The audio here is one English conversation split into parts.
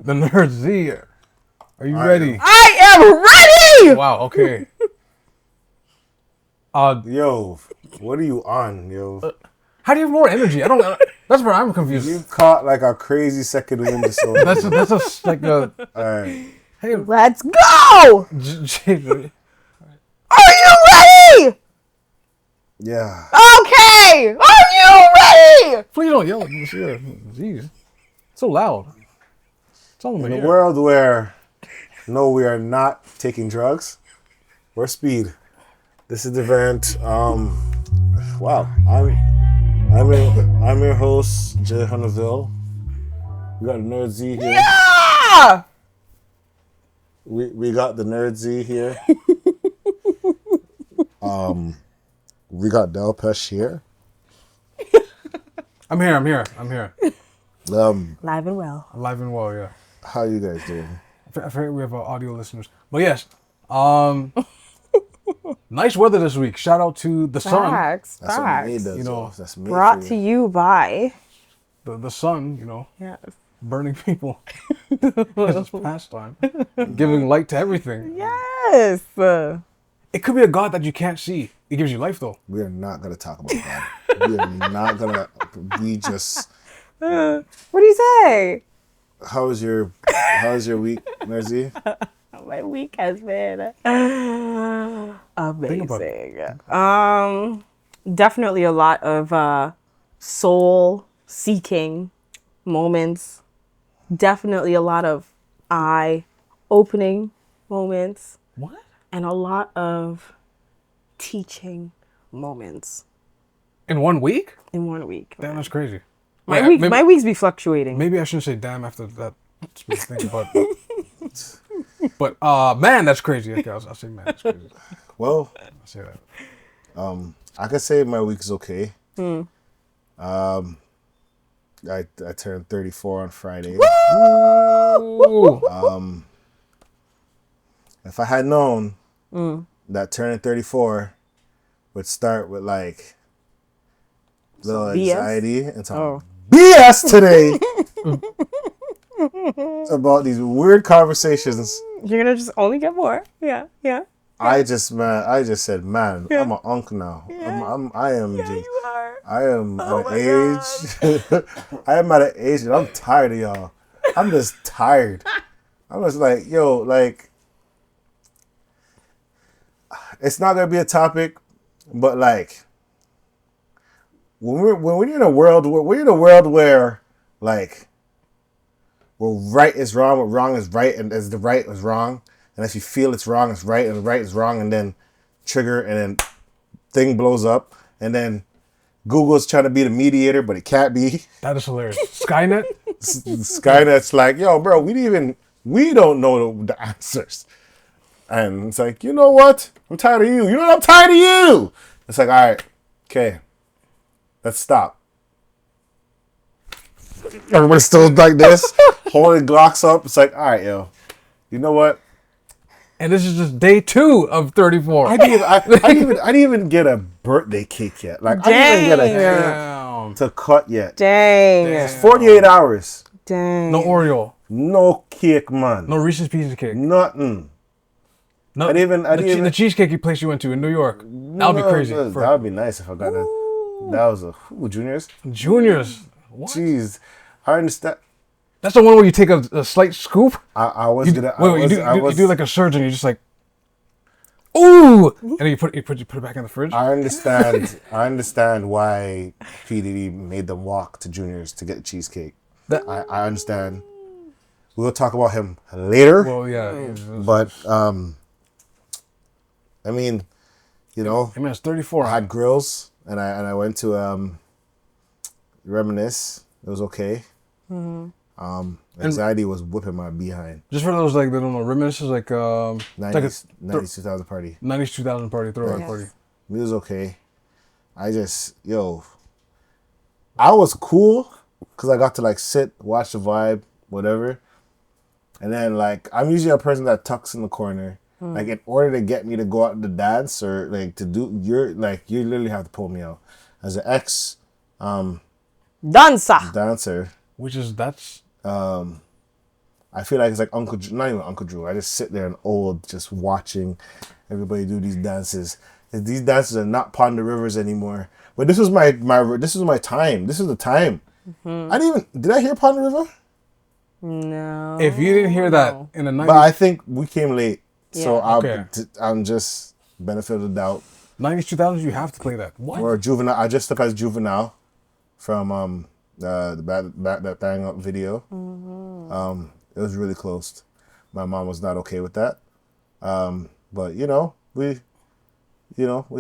The Nerd Z. Are you ready? I am ready! Wow, okay. Yo, what are you on, yo? How do you have more energy? I don't. That's where I'm confused. You caught like a crazy second wind or something. That's like a. Alright. Hey, Let's go! Are you ready? Yeah. Okay! Are you ready? please don't yell at me. Yeah, jeez, so loud. It's all in my In a ear. world where no, we are not taking drugs, we're speed. This is the event. Wow. I'm your host, Jay Hunterville. We got the Nerd Z here. Yeah! We got the Nerd Z here. We got Delpesh here. I'm here. Live and well. Alive and well, yeah. How you guys doing? I forget we have audio listeners, but yes. Nice weather this week. Shout out to the sun. Facts. That's what me Facts. does. You know, though. That's me. Brought for to you. you by. The sun. You know, Yes. burning people. It's pastime. Giving light to everything. Yes. It could be a God that you can't see. It gives you life though. We are not gonna talk about that. We are not gonna. We just. What do you say? How was your week, Mercy? My week has been amazing. Definitely a lot of soul-seeking moments. Definitely a lot of eye-opening moments. What? And a lot of teaching moments In 1 week? in 1 week. Damn, that's crazy. My Wait, week, maybe, my weeks be fluctuating. maybe I shouldn't say damn after that thing, but man, that's crazy. Okay, I'll say man, that's crazy. Well, I'll say that. I could say my week is okay. Hmm. I turned 34 on Friday. Ooh. If I had known Hmm. that turning 34 would start with like little Some BS? anxiety and some Oh. BS today about these weird conversations. You're gonna just only get more. Yeah. I just said, man, Yeah. I'm an uncle now. Yeah. I am Yeah, you are. I am Oh at my an age. I am at an age that I'm tired of y'all. I'm just tired. I'm just like, yo, like, it's not gonna be a topic, but like, when we're in a world where like, where right is wrong, where wrong is right, and as the right is wrong, and if you feel it's wrong, it's right, and the right is wrong, and then trigger, and then thing blows up, and then Google's trying to be the mediator, but it can't be. That is hilarious. Skynet? Skynet's like, yo, bro, we don't know the answers. And it's like, you know what? I'm tired of you. You know what? I'm tired of you. It's like, all right, okay, let's stop. Everybody's still like this, holding Glocks up. It's like, all right, yo, you know what? And this is just day 2 of 34. I didn't even get a birthday cake yet. Like, I didn't even get a cake Damn. to cut yet. Dang. It's 48 hours. Dang. No Oreo. No cake, man. No Reese's Pieces cake. Nothing. No, I didn't even- the cheesecake place you went to in New York. That would be crazy. That would be nice if I got that. That was juniors. Juniors. What? Jeez, I understand. That's the one where you take a slight scoop? I was gonna. You do like a surgeon. You're just like, ooh, and then you put it back in the fridge. I understand. I understand why P. Diddy made them walk to juniors to get the cheesecake. I understand. We'll talk about him later. Well, yeah. But I mean, you know, I mean, it's 34. I had grills and I went to reminisce. It was okay. Anxiety was whipping my behind. Just for those like that don't know, reminisce is like 90s 2000 party. 90s 2000 party, throwback Yes. party. It was okay. I was cool because I got to like sit, watch the vibe, whatever. And then like I'm usually a person that tucks in the corner. Like in order to get me to go out to dance or like to do you literally have to pull me out. As an ex Dancer. dancer, Which is that's I feel like it's like Uncle Drew, not even Uncle Drew. I just sit there and old, just watching everybody do these dances. And these dances are not Pond the Rivers anymore. But this was my this was my time. This is the time. I didn't even, did I hear Pond the River? No. If you didn't hear that in the 90s, But I think we came late. So Yeah. I'm just benefit of the doubt. 90s, 2000s, you have to play that. What? Or Juvenile. I just up as Juvenile from the that Bang Up video. It was really close. My mom was not okay with that. But we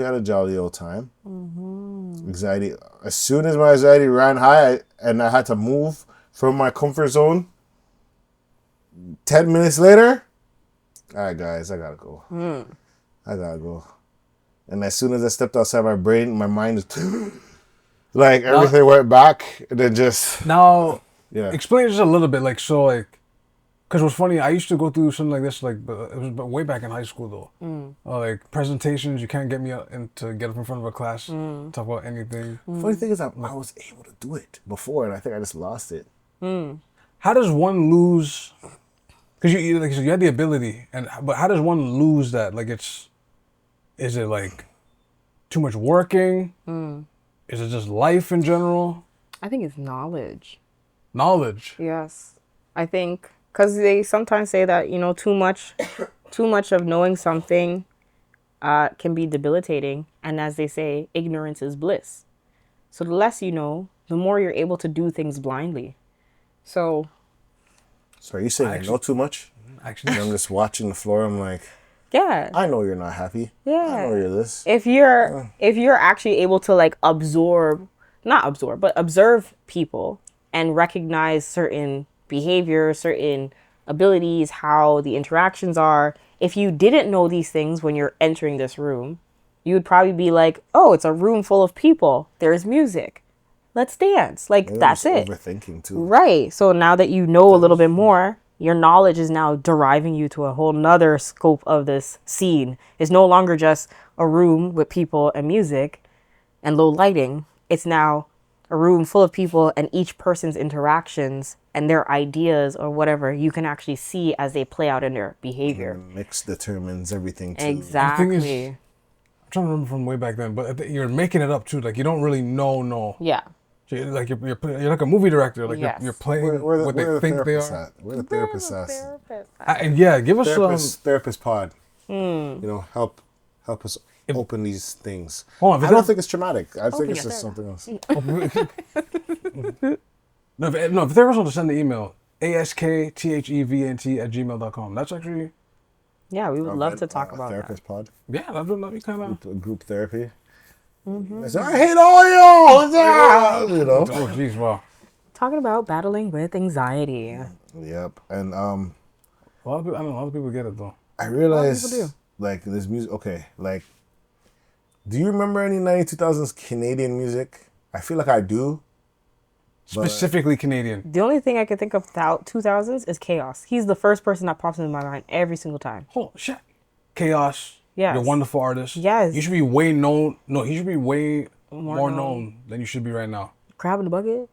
had a jolly old time. Anxiety. As soon as my anxiety ran high and I had to move from my comfort zone, 10 minutes later, all right, guys, I gotta go. I gotta go. And as soon as I stepped outside my brain, my mind was like everything went back, and then just Now, yeah. explain just a little bit, because what's funny, I used to go through something like this, but it was way back in high school though. Like presentations, you can't get me to get up in front of a class, talk about anything. Funny thing is, I was able to do it before, and I think I just lost it. How does one lose? Because you had the ability, but how does one lose that? Like is it like too much working? Is it just life in general? I think it's knowledge. Knowledge. Yes. I think because they sometimes say that, too much of knowing something can be debilitating. And as they say, ignorance is bliss. So the less you know, the more you're able to do things blindly. So are you saying I know too much? Actually, And I'm just watching the floor. I'm like, yeah. I know you're not happy. Yeah. I know you're this. If you're actually able to like not absorb, but observe people and recognize certain behavior, certain abilities, how the interactions are. If you didn't know these things when you're entering this room, you would probably be like, oh, it's a room full of people. There's music. Let's dance. Like, that's it. Overthinking too. Right. So now that you know a little bit more, your knowledge is now deriving you to a whole nother scope of this scene. It's no longer just a room with people and music and low lighting. It's now a room full of people and each person's interactions and their ideas or whatever you can actually see as they play out in their behavior. And the mix determines everything too. Exactly. The thing is, I'm trying to remember from way back then, but you're making it up too. Like you don't really know. Yeah. So you're like a movie director. Like Yes. you're playing what they think they are. Where the therapist at? Yeah, give us Therapist pod. Help us open these things. Hold on, I don't think it's traumatic. I think it's just something else. No, if there was one to send the email, asktHEVNT@gmail.com. That's actually Yeah, we would love to talk about therapist pod. yeah, that'd be kind of Group therapy. I said, I hate all y'all. Oh jeez, wow. talking about battling with anxiety. Yep, and A lot of people get it though. I realized people do. like this music. Okay, like, do you remember any 2000s Canadian music? I feel like I do. Specifically Canadian. The only thing I can think of without 2000s is Chaos. He's the first person that pops into my mind every single time. Oh shit. Chaos. Yes. You're a wonderful artist. Yes. You should be way known. No, he should be way more known than you should be right now. Crab in the Bucket?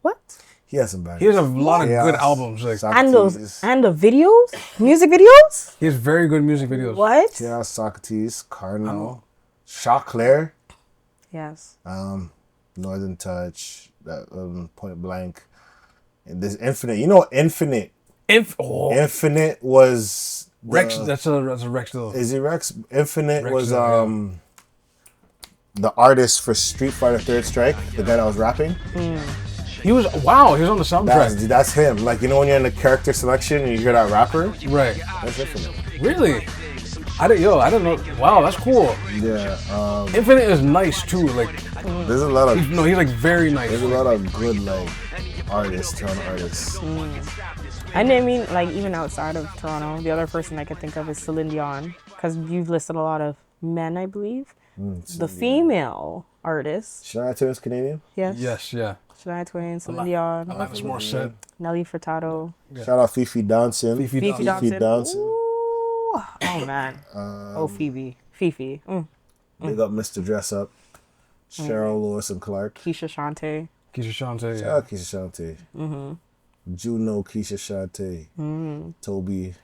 What? He has some bad. He has a lot of Chaos, good albums. Like Socrates. And the videos? Music videos? he has very good music videos. What? Chaos, Socrates, Cardinal, Choclair, Yes. Northern Touch, that Point Blank, and this Infinite. You know, Infinite. Infinite was Rex. That's a Rex deal. Is it Rex? Infinite Rex was is, yeah. the artist for Street Fighter Third Strike, the guy that was rapping. He was on the soundtrack. That's him. Like, you know when you're in the character selection and you hear that rapper? Right. That's Infinite. Really? I didn't know. Wow, that's cool. Yeah. Infinite is nice too. Like, There's a lot of he's like very nice. there's a lot of good like Toronto artists. And I mean, like, even outside of Toronto, the other person I could think of is Celine Dion. Because you've listed a lot of men, I believe. The female artists. Shania Twain's Canadian. Yes. Yes, yeah. Shania Twain, Celine Dion, Alanis Morissette. Nelly Furtado. Shout out Fifi Danson. Fifi Fifi Danson. Danson. Ooh. Oh, man. Phoebe. Fifi. Big up Mr. Dress Up. Cheryl Lewis and Clark. Keisha Shante. Keisha Shante. Shout Yeah. out Keisha Shante. Juno, Keisha Shante, Toby.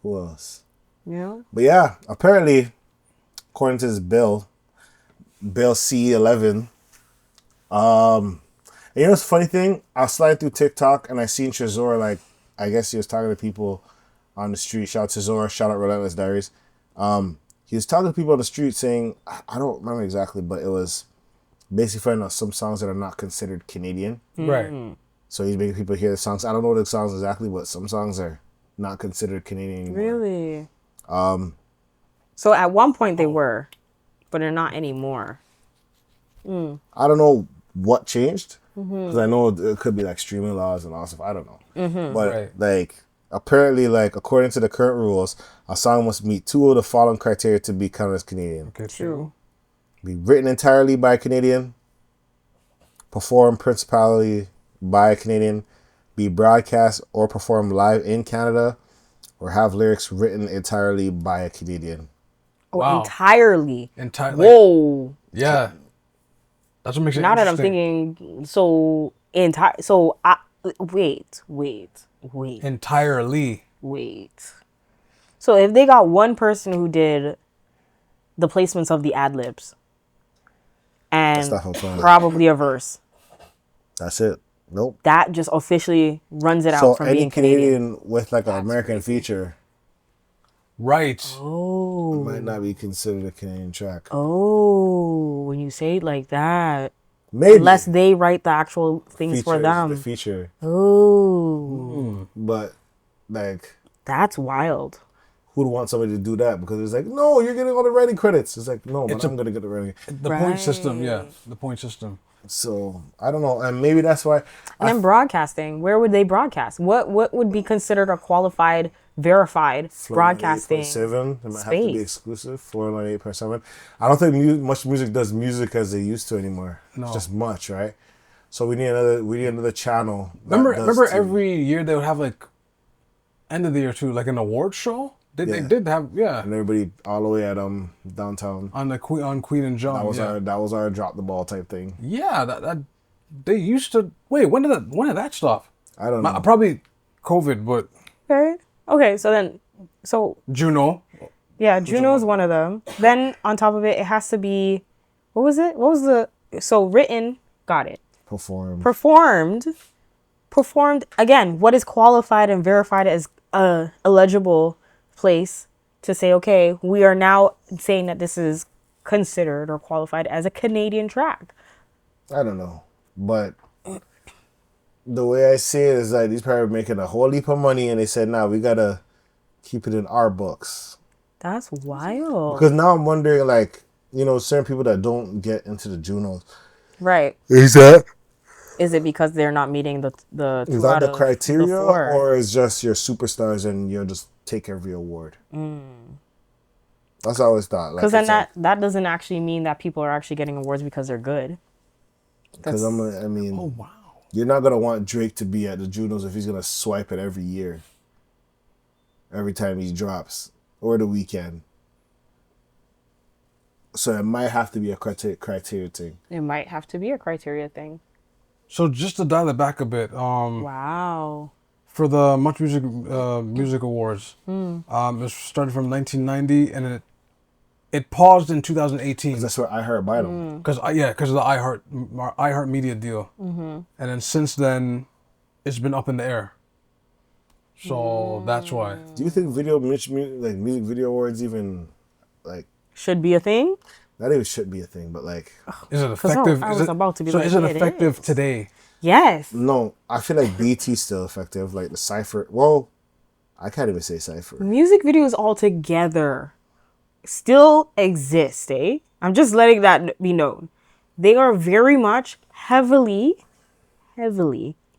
Who else? Yeah. But yeah, apparently, according to this bill C11, and you know what's the funny thing? I was sliding through TikTok and I seen Trezor, like, I guess he was talking to people on the street. Shout out Trezor, shout out Relentless Diaries. He was talking to people on the street saying, I don't remember exactly, but it was basically finding out some songs that are not considered Canadian. Right. So he's making people hear the songs. I don't know the songs exactly, but some songs are not considered Canadian anymore. Really? So at one point they were, but they're not anymore. I don't know what changed, because I know it could be like streaming laws and all stuff. I don't know. But like, apparently, like, according to the current rules, a song must meet 2 of the following criteria to be counted as Canadian. Okay, true. Be written entirely by a Canadian, performed principally by a Canadian, be broadcast or performed live in Canada, or have lyrics written entirely by a Canadian. Oh, Wow. entirely. Whoa. Yeah. That's what makes it Now that I'm interesting. thinking, so wait. Entirely. So if they got one person who did the placements of the ad libs and That's not how probably a verse, That's it. Nope. that just officially runs it So out from any being Canadian. Canadian with like an American feature Right. Oh. might not be considered a Canadian track. Oh, when you say it like that. Maybe. Unless they write the actual things for Features, them. the feature. Oh. But like, That's wild. who'd want somebody to do that? Because it's like, no, you're getting all the writing credits. It's like, no, but I'm gonna get the writing. The point system, yeah. The point system. So I don't know, and maybe that's why. And then broadcasting, where would they broadcast? What would be considered a qualified, verified broadcasting 7 it might have to be space? exclusive. 498.7. I don't think much music does music as they used to anymore. No. It's just much, right? So we need another channel. that Remember does TV. every year they would have like end of the year too, like an award show. They Yeah. did have And everybody all the way at downtown. on the Queen and John. That was our drop the ball type thing. Yeah, that they used to wait. When did that stop? I don't know. Probably COVID, but Okay, so Juno. yeah, Juno's one of them. Then on top of it, it has to be, what was it? So written, got it. Performed again, what is qualified and verified as a eligible place to say, okay, we are now saying that this is considered or qualified as a Canadian track. I don't know, but the way I see it is like these people are making a whole heap of money, and they said, "Nah, we gotta keep it in our books." That's wild. Because now I'm wondering, like, you know, certain people that don't get into the Junos. Right. Is Is it because they're not meeting the is that the criteria, or is just you're superstars and you'll just take every award? That's what I always thought. Because then that doesn't actually mean that people are actually getting awards because they're good. Because I mean, Oh wow. you're not gonna want Drake to be at the Junos if he's gonna swipe it every year, every time he drops, or the weekend. So it might have to be a criteria thing. It might have to be a criteria thing. So just to dial it back a bit, Wow. for the Much Music Awards, it started from 1990 and it paused in 2018 That's what I heard by them. because of the iHeart Media deal, and then since then, it's been up in the air. So that's why. Do you think music video awards even like Should be a thing? not even should be a thing, but like Is it effective? I was about to be so like, is it it effective is. today? Yes. no, I feel like BT's still effective. Like the Cypher. Well, I can't even say Cypher. Music videos altogether still exist, eh? I'm just letting that be known. They are very much heavily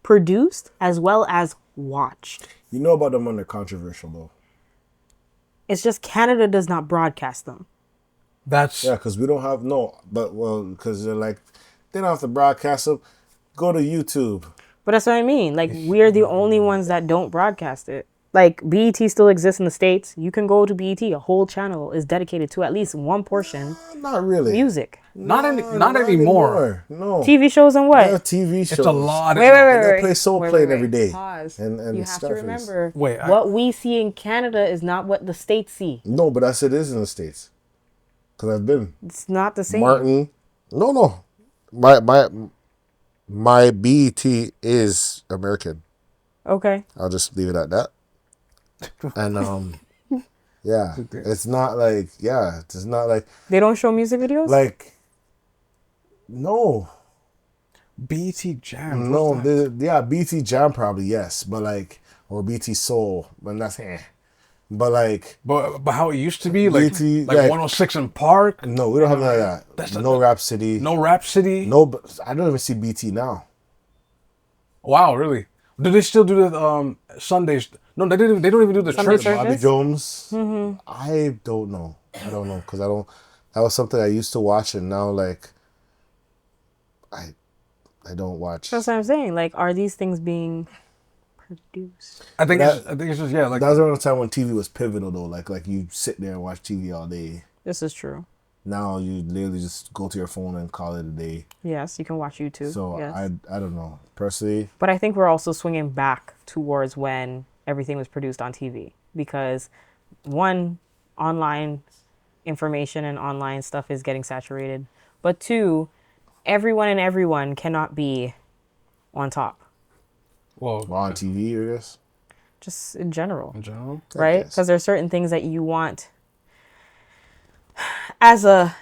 produced as well as watched. You know about them when they're controversial though. It's just Canada does not broadcast them. That's Yeah, because we don't have because they're like they don't have to broadcast them. Go to YouTube. But that's what I mean. Like, we're the only ones that don't broadcast it. Like BET still exists in the States. You can go to BET. A whole channel is dedicated to at least one portion Not really. music. Not anymore. No. TV shows and what? Yeah, TV shows. It's a lot. Wait. And they play Soul Plane every day. Pause. And You have Scarface. to remember, Wait, what we see in Canada is not what the States see. No, but I said it is in the States. Because I've been. It's not the same. Martin. No. My BET is American. Okay. I'll just leave it at that. And yeah, it's not like it's not like They don't show music videos? No, BT Jam. no, BT Jam probably yes, but or BT Soul, but that's but But how it used to be, like BT, 106 in Park. no, we don't have none of that. That's no Rap City, No Rap City. no, but I don't even see BT now. Wow, really? Do they still do the Sundays? No, they didn't. They don't even do the Sunday church. service? Bobby Jones, I don't know because I don't. That was something I used to watch, and now I don't watch. That's what I'm saying. Like, are these things being produced? I think it's just like That was around the time when TV was pivotal though. Like you sit there and watch TV all day. This is true. Now you literally just go to your phone and call it a day. Yes, you can watch YouTube. So yes. I don't know personally. But I think we're also swinging back towards when everything was produced on TV, because one, online information and online stuff is getting saturated, but two, everyone cannot be on top. well, On TV, I guess. Just in general, in general. right? guess. Because there are certain things that you want as a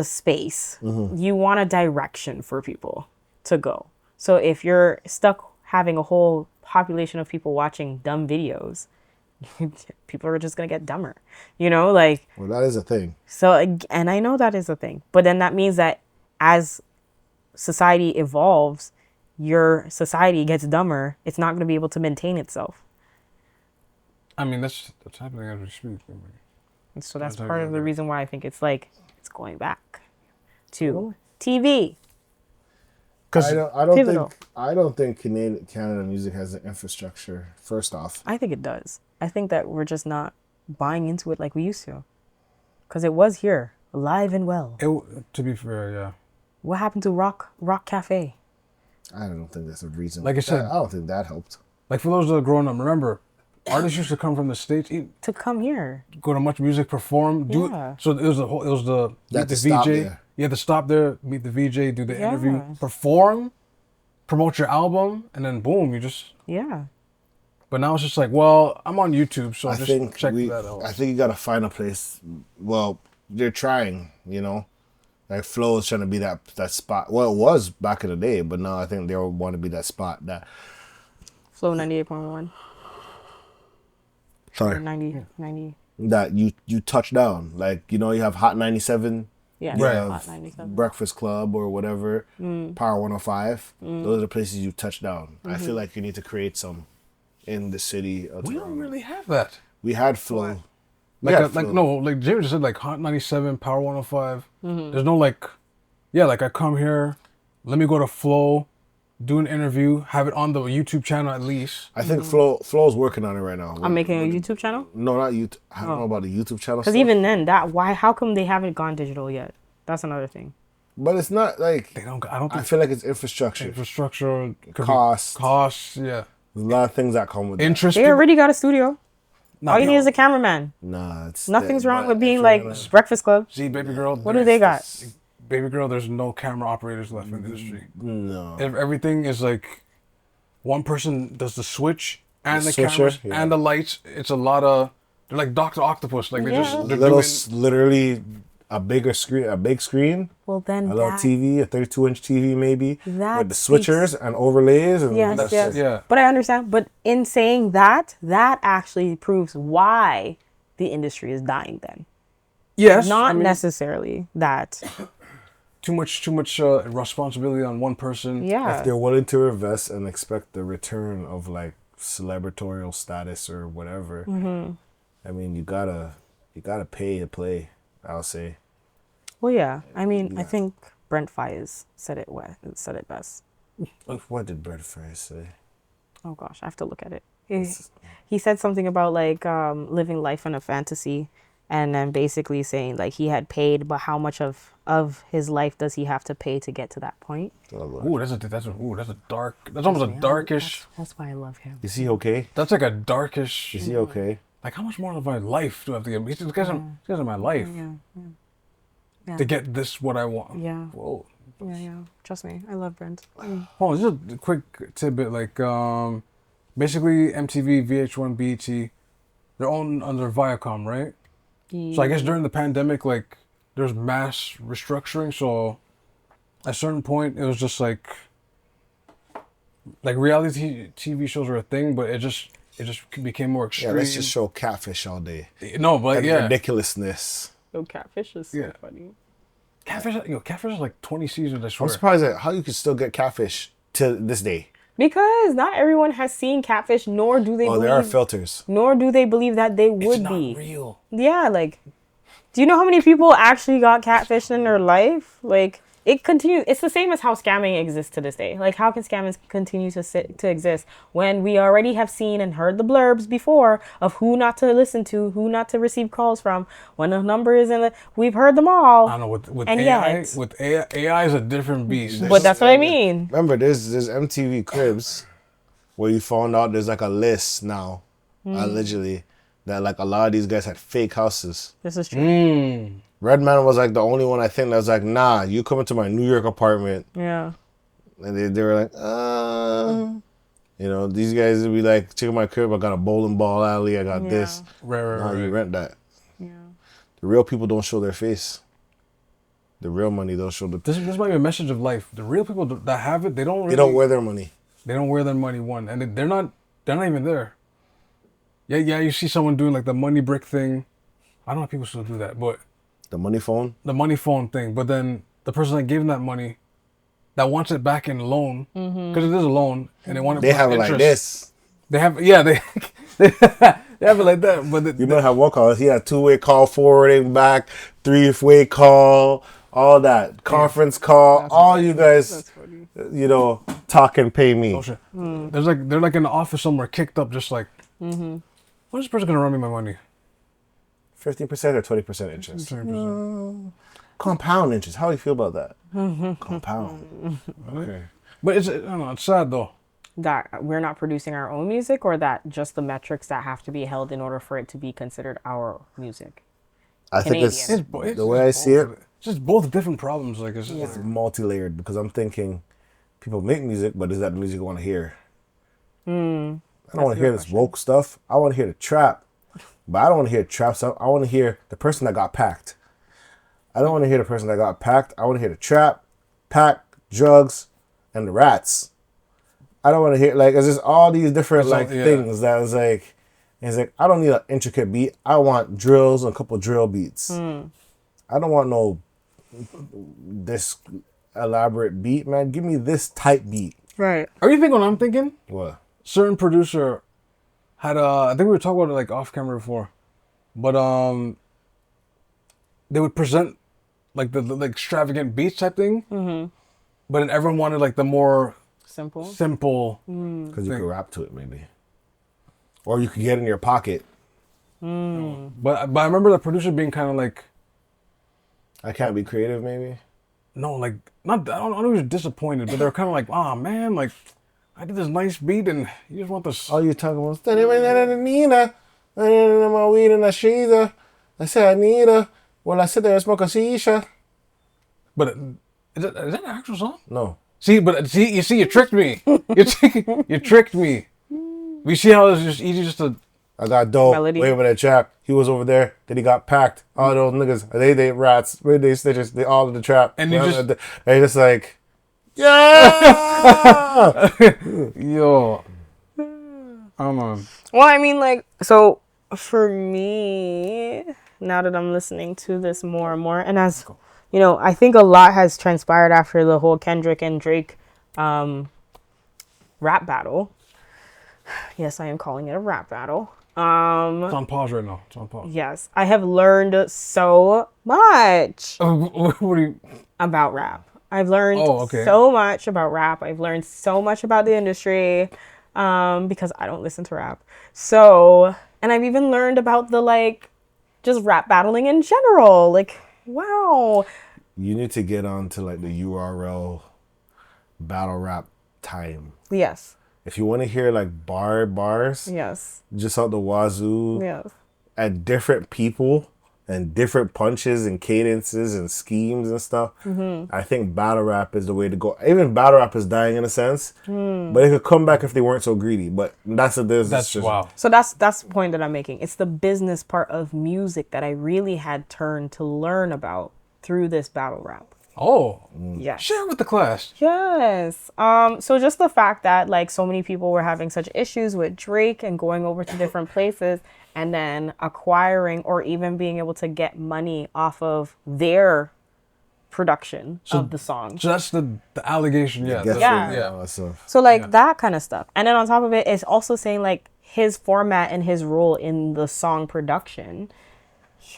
space. You want a direction for people to go. So if you're stuck having a whole population of people watching dumb videos, people are just gonna get dumber, like. Well, that is a thing. So, and I know that is a thing, but then that means that as society evolves, your society gets dumber. It's not going to be able to maintain itself. I mean, that's happening as we speak. And so that's That's part of the exactly. reason why I think it's going back to TV. Because I don't think Canada music has an infrastructure. First off, I think it does. I think that we're just not buying into it like we used to. Because it was here, alive and well. to be fair, yeah. What happened to Rock Cafe? I don't think that's a reason. Like I said- I don't think that helped. Like for those that are growing up, remember, artists used to come from the States, To come here. go to Much Music, perform, do Yeah. it. So it was the You meet had the to stop VJ. there. You had to stop there, meet the VJ, do the Yeah. interview, perform, promote your album, and then boom, you just. Yeah. But now it's just like, well, I'm on YouTube, so I just think check that out. I think you gotta find a place. Well, they're trying, Like Flow is trying to be that spot. Well, it was back in the day, but now I think they want to be that spot that. Flow 98.1. Sorry. 90. That you touch down. Like, you have Hot 97. Yeah. You Right. have Hot 97. Breakfast Club or whatever. Power 105. Those are the places you touch down. I feel like you need to create some in the city of We Toronto. don't really have that. We had Flow. Like James just said, like Hot 97, Power 105. There's no like I come here, let me go to Flow, do an interview, have it on the YouTube channel at least. I think Flow's working on it right now. I'm making a YouTube channel? No, not YouTube. I don't know about the YouTube channel. Because stuff. even then, how come they haven't gone digital yet? That's another thing. But it's not like They don't. I don't I think feel like it's infrastructure. infrastructure could be Costs. Yeah. There's a lot of things that come with Interest. They already got a studio. Nah, All you need is a cameraman. that. Nah, it's Nothing's wrong with being if like you're gonna- Breakfast Club. See, baby girl. What do they got? Baby girl, there's no camera operators left in the industry. No. Everything is like one person does the switch and the switcher, cameras yeah. and the lights. It's a lot of. They're like Dr. Octopus. Like Yeah. they're Little, doing. literally a bigger screen, a big screen, Well, then a little that, TV, a 32-inch TV maybe, That with the switchers and overlays. And Yes, that's yes. it. Yeah. But I understand. But in saying that actually proves why the industry is dying then. Yes. Not I mean, necessarily that. too much responsibility on one person. Yeah. If they're willing to invest and expect the return of like celebratorial status or whatever, I mean, you gotta pay to play. I'll say. Well, yeah. I mean, I think Brent Fires said it best. What did Brett Fair say? Oh gosh, I have to look at it. He said something about like living life in a fantasy, and then basically saying like he had paid, but how much of his life does he have to pay to get to that point? Ooh, that's a dark. That's almost a darkish. That's why I love him. Is he okay? That's like a darkish. Is he okay? Like, how much more of my life do I have to get? These guys are my life. Yeah. To get this, what I want. Yeah. Whoa. Yeah. Trust me, I love Brent. Hold on, just a quick tidbit. Like, basically, MTV, VH1, BET, they're owned under Viacom, right? So I guess during the pandemic, like, there's mass restructuring. So at a certain point, it was just like reality TV shows were a thing, but it just became more extreme. Yeah, let's just show catfish all day. No, but And yeah, ridiculousness. Yo, Catfish is so funny. Catfish is like 20 seasons. I swear. I'm surprised at how you can still get catfish to this day. Because not everyone has seen Catfish, nor do they believe. There are filters. Nor do they believe that they would It's be. not real. Yeah, like, do you know how many people actually got catfished in their life? Like, it continues. It's the same as how scamming exists to this day. Like, how can scamming continue to exist when we already have seen and heard the blurbs before of who not to listen to, who not to receive calls from, when the number is in the. We've heard them all. I don't know, with And AI, yet- with AI is a different beast. But that's what I mean. Remember, there's MTV Cribs where you found out there's like a list now, allegedly, that like a lot of these guys had fake houses. This is true. Redman was like the only one I think that was like, nah, you come into my New York apartment. Yeah. And they were like, you know, these guys would be like, check out my crib, I got a bowling ball alley, I got this. Right. You rent that. Yeah. The real people don't show their face. The real money don't show the. This might be a message of life. The real people that have it, they don't really. They don't wear their money. They don't wear their money. One, and they're not even there. Yeah. You see someone doing like the money brick thing. I don't know if people still do that, but The money phone. the money phone thing. But then the person that gave them that money, that wants it back in loan, because it is a loan, and they want it. They plus have it interest. like this. They have they they have it like that. But You might have one call. He had 2-way call, forwarding back, 3-way call, all that conference call. All you guys, you know, talk and pay me. oh, shit. They're like in the office somewhere, kicked up, just like, when is this person gonna run me my money? 15% or 20% interest. Compound interest. How do you feel about that? Compound. Okay. But I don't know. It's sad though. That we're not producing our own music, or that just the metrics that have to be held in order for it to be considered our music? I think it's Canadian. the way I see it. It's just both different problems. Like it's It's multi-layered because I'm thinking people make music, but is that the music I want to hear? I don't want to hear this woke stuff. I want to hear the trap, but I don't want to hear trap stuff. I want to hear the person that got packed. I don't want to hear the person that got packed. I want to hear the trap, pack, drugs, and the rats. I don't want to hear like it's just all these different things that is like. It's like I don't need an intricate beat. I want drills and a couple drill beats. I don't want no this elaborate beat, man. Give me this type beat. Right. Are you thinking what I'm thinking? What? Certain producer had I think we were talking about it like off camera before, but they would present like the like extravagant beats type thing, but then everyone wanted like the more simple. Because you could rap to it, maybe. Or you could get it in your pocket. But I remember the producer being kind of like, I can't be creative, maybe. no, like not. I don't know. He was disappointed, but they were kind of like, oh man, like I did this nice beat and you just want this. All you talking about, Nina, my weed in the sheether. I said, I need her. Well, I sit there and smoke a shisha. But is that an actual song? No. See, you tricked me. You tricked me. We see how it's just easy just to. I got dope. Melody. Way over that trap. He was over there. Then he got packed. All those niggas, they rats. They snitches. They all in the trap. And you just. They just like, yeah. Yo. I don't know. Well, I mean, like, so for me, now that I'm listening to this more and more, and as you know, I think a lot has transpired after the whole Kendrick and Drake rap battle. Yes, I am calling it a rap battle. It's on pause right now. It's on pause. Yes, I have learned so much What do you? about rap. I've learned Oh, okay. so much about rap. I've learned so much about the industry. because I don't listen to rap. So, and I've even learned about the like just rap battling in general. Like, wow. You need to get on to like the URL battle rap time. Yes. If you want to hear like bars, Yes. just out the wazoo, Yes. and different people and different punches and cadences and schemes and stuff, I think battle rap is the way to go. Even battle rap is dying in a sense, but it could come back if they weren't so greedy. But that's That's wow. So that's the point that I'm making. It's the business part of music that I really had turned to learn about through this battle rap. Oh, Yes. share with the class. Yes. So just the fact that like so many people were having such issues with Drake and going over to different places and then acquiring or even being able to get money off of their production of the song. So that's the allegation. Yeah. Yeah. So So like that kind of stuff. And then on top of it, it's also saying like his format and his role in the song production.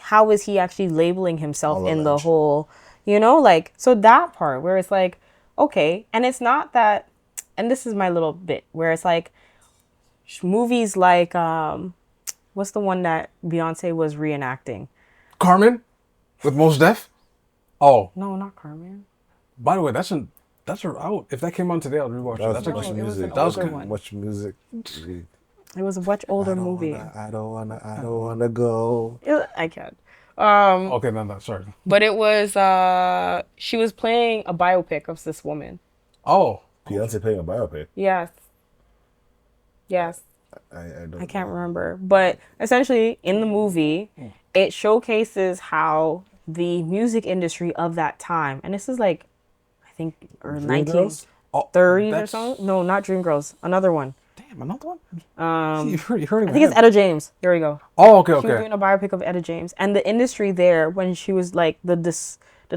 How is he actually labeling himself in the whole, you know, like, so that part where it's like, okay, and it's not that, and this is my little bit where it's like movies like, what's the one that Beyonce was reenacting? Carmen with Mos Def. Oh, No, not Carmen. by the way, that's out. If that came on today, I'll rewatch it. That's No, like it was an that was older good. one. much music. It was a much older movie. I don't wanna go. I can't. Okay, no, sorry. But it was, she was playing a biopic of this woman. Oh, Beyonce playing a biopic. Yes. Yes. I I can't remember. But essentially, in the movie, it showcases how the music industry of that time, and this is like, I think, early 1930s oh, or that's- something. No, not Dreamgirls. Another one. damn, another one. You heard I of think it's Etta James. There we go. Oh, okay, She was okay. doing a biopic of Etta James, and the industry there when she was like the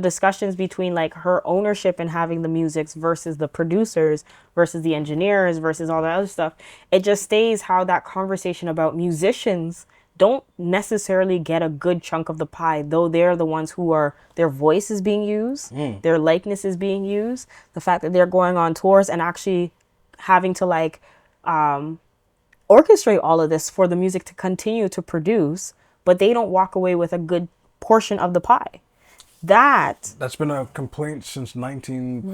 discussions between like her ownership and having the musics versus the producers versus the engineers versus all that other stuff. It just stays how that conversation about musicians don't necessarily get a good chunk of the pie, though they're the ones who are, their voice is being used, their likeness is being used. The fact that they're going on tours and actually having to like orchestrate all of this for the music to continue to produce, but they don't walk away with a good portion of the pie. That's been a complaint since 1930.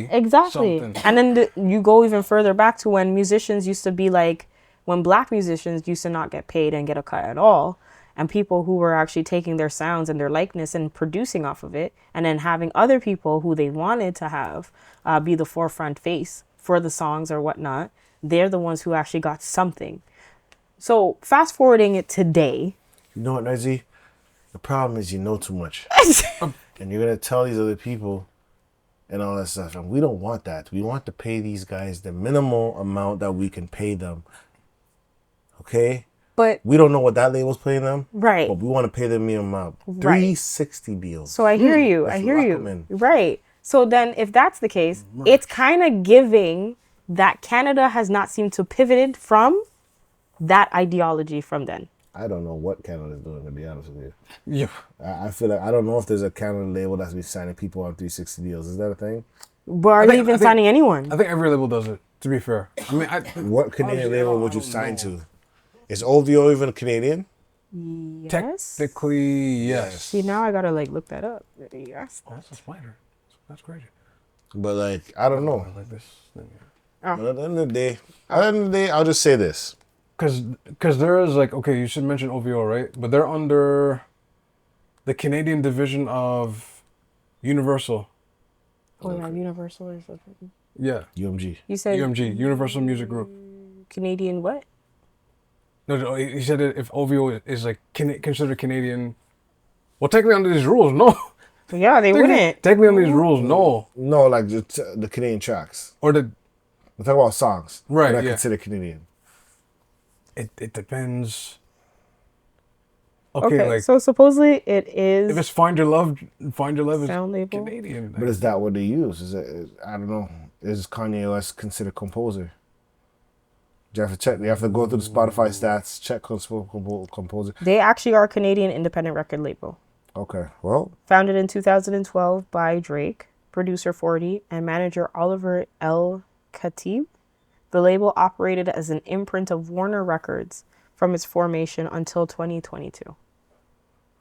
Right, exactly. Something. And then you go even further back to when musicians used to be like, when black musicians used to not get paid and get a cut at all, and people who were actually taking their sounds and their likeness and producing off of it, and then having other people who they wanted to have be the forefront face for the songs or whatnot, they're the ones who actually got something. So fast forwarding it today. You know what, Nazi? The problem is you know too much. And you're going to tell these other people and all that stuff. And we don't want that. We want to pay these guys the minimal amount that we can pay them. Okay? But We don't know what that label's paying them. right. But we want to pay them minimum amount. Right. 360 deals. So I hear you. Let's I hear lock you. 'em in. Right. So then if that's the case, it's kind of giving that Canada has not seemed to pivoted from that ideology from then. I don't know what Canada's doing, to be honest with you. Yeah. I feel like I don't know if there's a Canada label that's been signing people on 360 deals. Is that a thing? But are they even signing anyone? I think every label does it. To be fair, I mean, What Canadian label would you sign to? Is OVO even Canadian? Yes. technically, yes. See, now I gotta like look that up. Yes. That's a spider. That's crazy. But like, I don't know. Like this thing. But at the end of the day, I'll just say this. Because there is like, okay, you should mention OVO, right? But they're under the Canadian division of Universal. Oh yeah, Universal is. Yeah. UMG. You said UMG, Universal Music Group. Canadian what? No, he said that if OVO is like considered Canadian, well, technically under these rules, no. Yeah, they wouldn't. Technically under these rules, no. No, like the Canadian tracks. Or the We're talking about songs. Right, That yeah. considered Canadian. it depends. Okay, like so supposedly it is. if it's Find Your Love is Sound label? Canadian. But is that what they use? I don't know. Is Kanye West considered composer? You have to check. You have to go through the Spotify stats, check composer. They actually are a Canadian independent record label. Okay, well, Founded in 2012 by Drake, producer 40, and manager Oliver L. Khatib. The label operated as an imprint of Warner Records from its formation until 2022.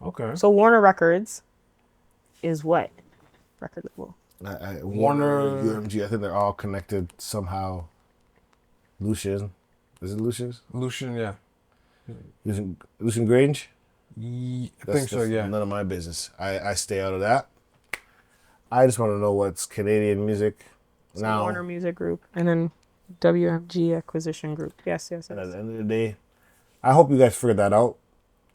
Okay. So Warner Records is what record label? Warner, UMG, I think they're all connected somehow. Lucian. Is it Lucian's? Lucian, yeah. Lucian Grange? I think so, yeah. None of my business. I stay out of that. I just want to know what's Canadian music So now. Warner Music Group. And then WMG Acquisition Group. Yes. And at the end of the day, I hope you guys figured that out.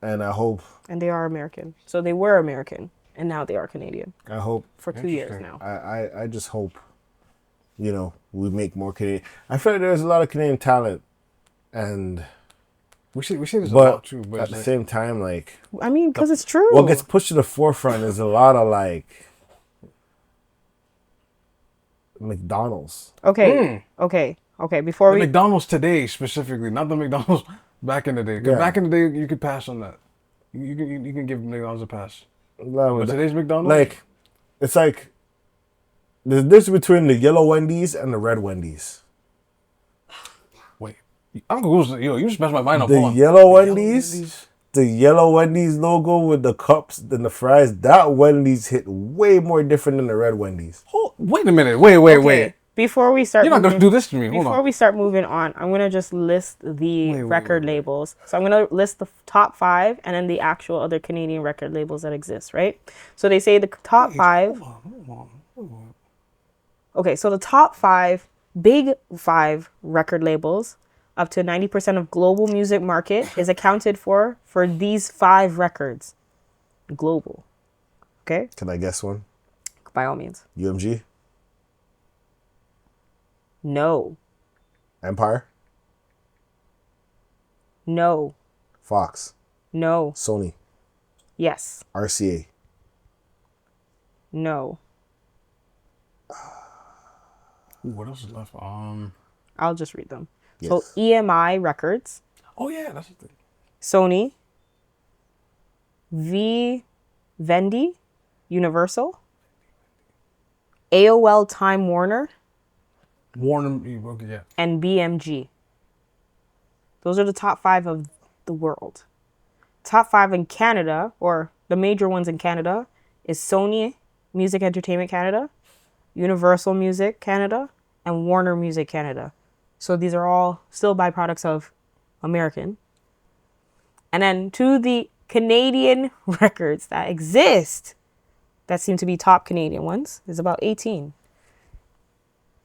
And I hope... And they are American. So they were American. And now they are Canadian. I hope... For 2 years now. I just hope, we make more Canadian... I feel like there's a lot of Canadian talent. And... We see this a lot too. But at the same time, like... I mean, because it's true. What gets pushed to the forefront is a lot of, like... McDonald's. Okay. Before the we... McDonald's today, specifically. Not the McDonald's back in the day. 'Cause back in the day, you could pass on that. You can give McDonald's a pass. But today's McDonald's? Like, it's like there's this between the yellow Wendy's and the red Wendy's. Wait, I'm confused. You just messed my mind up. The yellow Wendy's, the yellow Wendy's logo with the cups and the fries. That Wendy's hit way more different than the red Wendy's. Oh, wait a minute. Wait. Before we start, You're not gonna do this to me. Hold Before on. we start moving on, I'm gonna just list the record labels. So I'm gonna list the top 5 and then the actual other Canadian record labels that exist, right? So they say the top 5. Hold on. Okay, so the top 5, big 5 record labels, up to 90% of global music market is accounted for these 5 records. Global. Okay? Can I guess one? By all means. UMG? No. Empire? No. Fox? No. Sony? Yes. RCA? No. Ooh, what else is left? I'll just read them. Yes. So EMI Records, Oh yeah, that's the thing. Sony, Vivendi, Universal, AOL Time Warner, Okay, yeah. and BMG. Those are the top 5 of the world. Top 5 in Canada, or the major ones in Canada, is Sony Music Entertainment Canada, Universal Music Canada, and Warner Music Canada. So these are all still byproducts of American. And then to the Canadian records that exist, that seem to be top Canadian ones, is about 18.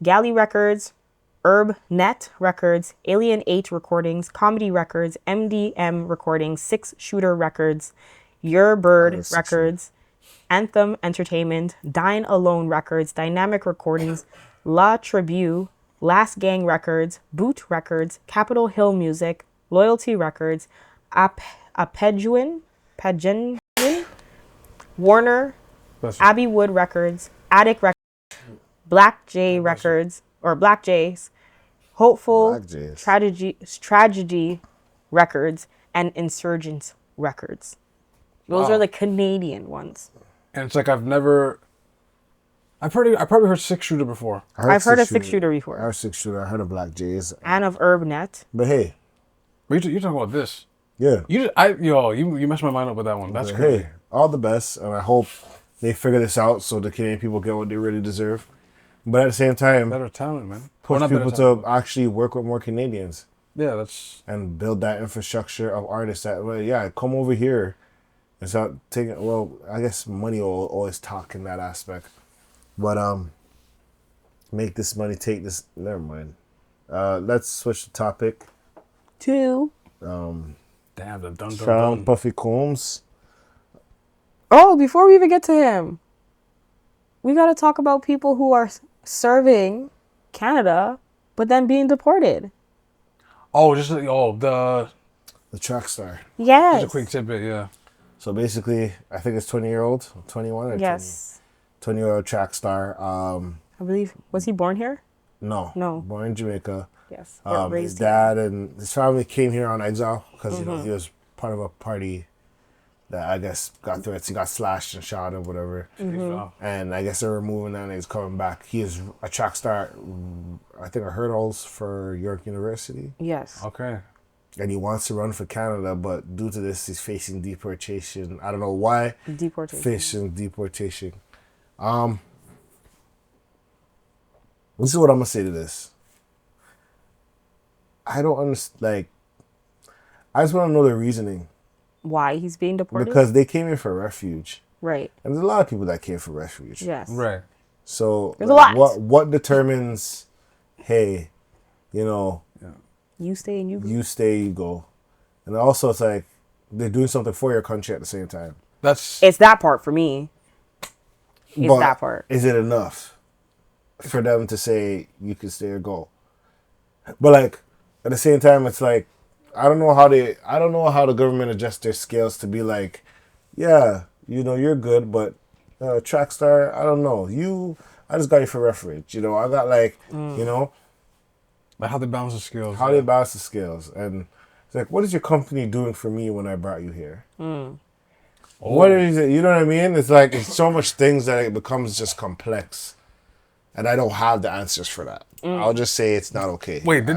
Galley Records, Net Records, Alien 8 Recordings, Comedy Records, MDM Recordings, 6 Shooter Records, Your Bird Records, Anthem Entertainment, Dine Alone Records, Dynamic Recordings, La Tribu, Last Gang Records, Boot Records, Capitol Hill Music, Loyalty Records, Pageant, Warner, Abbey Wood Records, Attic Records, Black J Records, or Black J's, Hopeful, Tragedy Records, and Insurgents Records. Those are the Canadian ones. And it's like I've probably heard 6 Shooter before. I've heard of 6 Shooter before. I heard 6 Shooter. I heard of Black J's. And of Net. But hey. But you're talking about this. Yeah. You messed my mind up with that one. That's crazy. Hey, all the best. And I hope they figure this out so the Canadian people get what they really deserve. But at the same time, better talent, man. Push people to actually work with more Canadians. Yeah, that's... And build that infrastructure of artists that, come over here and start taking... Well, I guess money will always talk in that aspect. But, make this money, take this... Never mind. Let's switch the topic. To... Damn, the Sean Puffy Combs. Oh, before we even get to him, we got to talk about people who are serving Canada, but then being deported. Oh, the track star. Yes. Just a quick tidbit, yeah. So basically, I think it's 20-year-old, 21 or yes, 20-year-old track star. I believe, was he born here? No. Born in Jamaica. Yes. His dad and his family came here on exile because he was part of a party that I guess got threats. He got slashed and shot or whatever. And I guess they're removing that and he's coming back. He is a track star, I think, a hurdles for York University. Yes. Okay. And he wants to run for Canada, but due to this, he's facing deportation. I don't know why. Deportation. Facing deportation. This is what I'm gonna say to this. I don't understand. Like, I just want to know their reasoning. Why he's being deported? Because they came here for refuge. Right. And there's a lot of people that came for refuge. Yes. Right. So There's a lot. What determines, hey, you know, You stay and you go. you stay, you go. And also it's like they're doing something for your country at the same time. It's that part for me. It's that part. Is it enough for them to say you can stay or go? But like at the same time it's like I don't know how the government adjusts their scales to be like, yeah, you know, you're good, but track star, I don't know. I just got you for reference. You know, I got like, you know. Like how they balance the scales. How they balance the scales. And it's like, what is your company doing for me when I brought you here? What is it? You know what I mean? It's like, it's so much things that it becomes just complex. And I don't have the answers for that. I'll just say it's not okay. Wait, did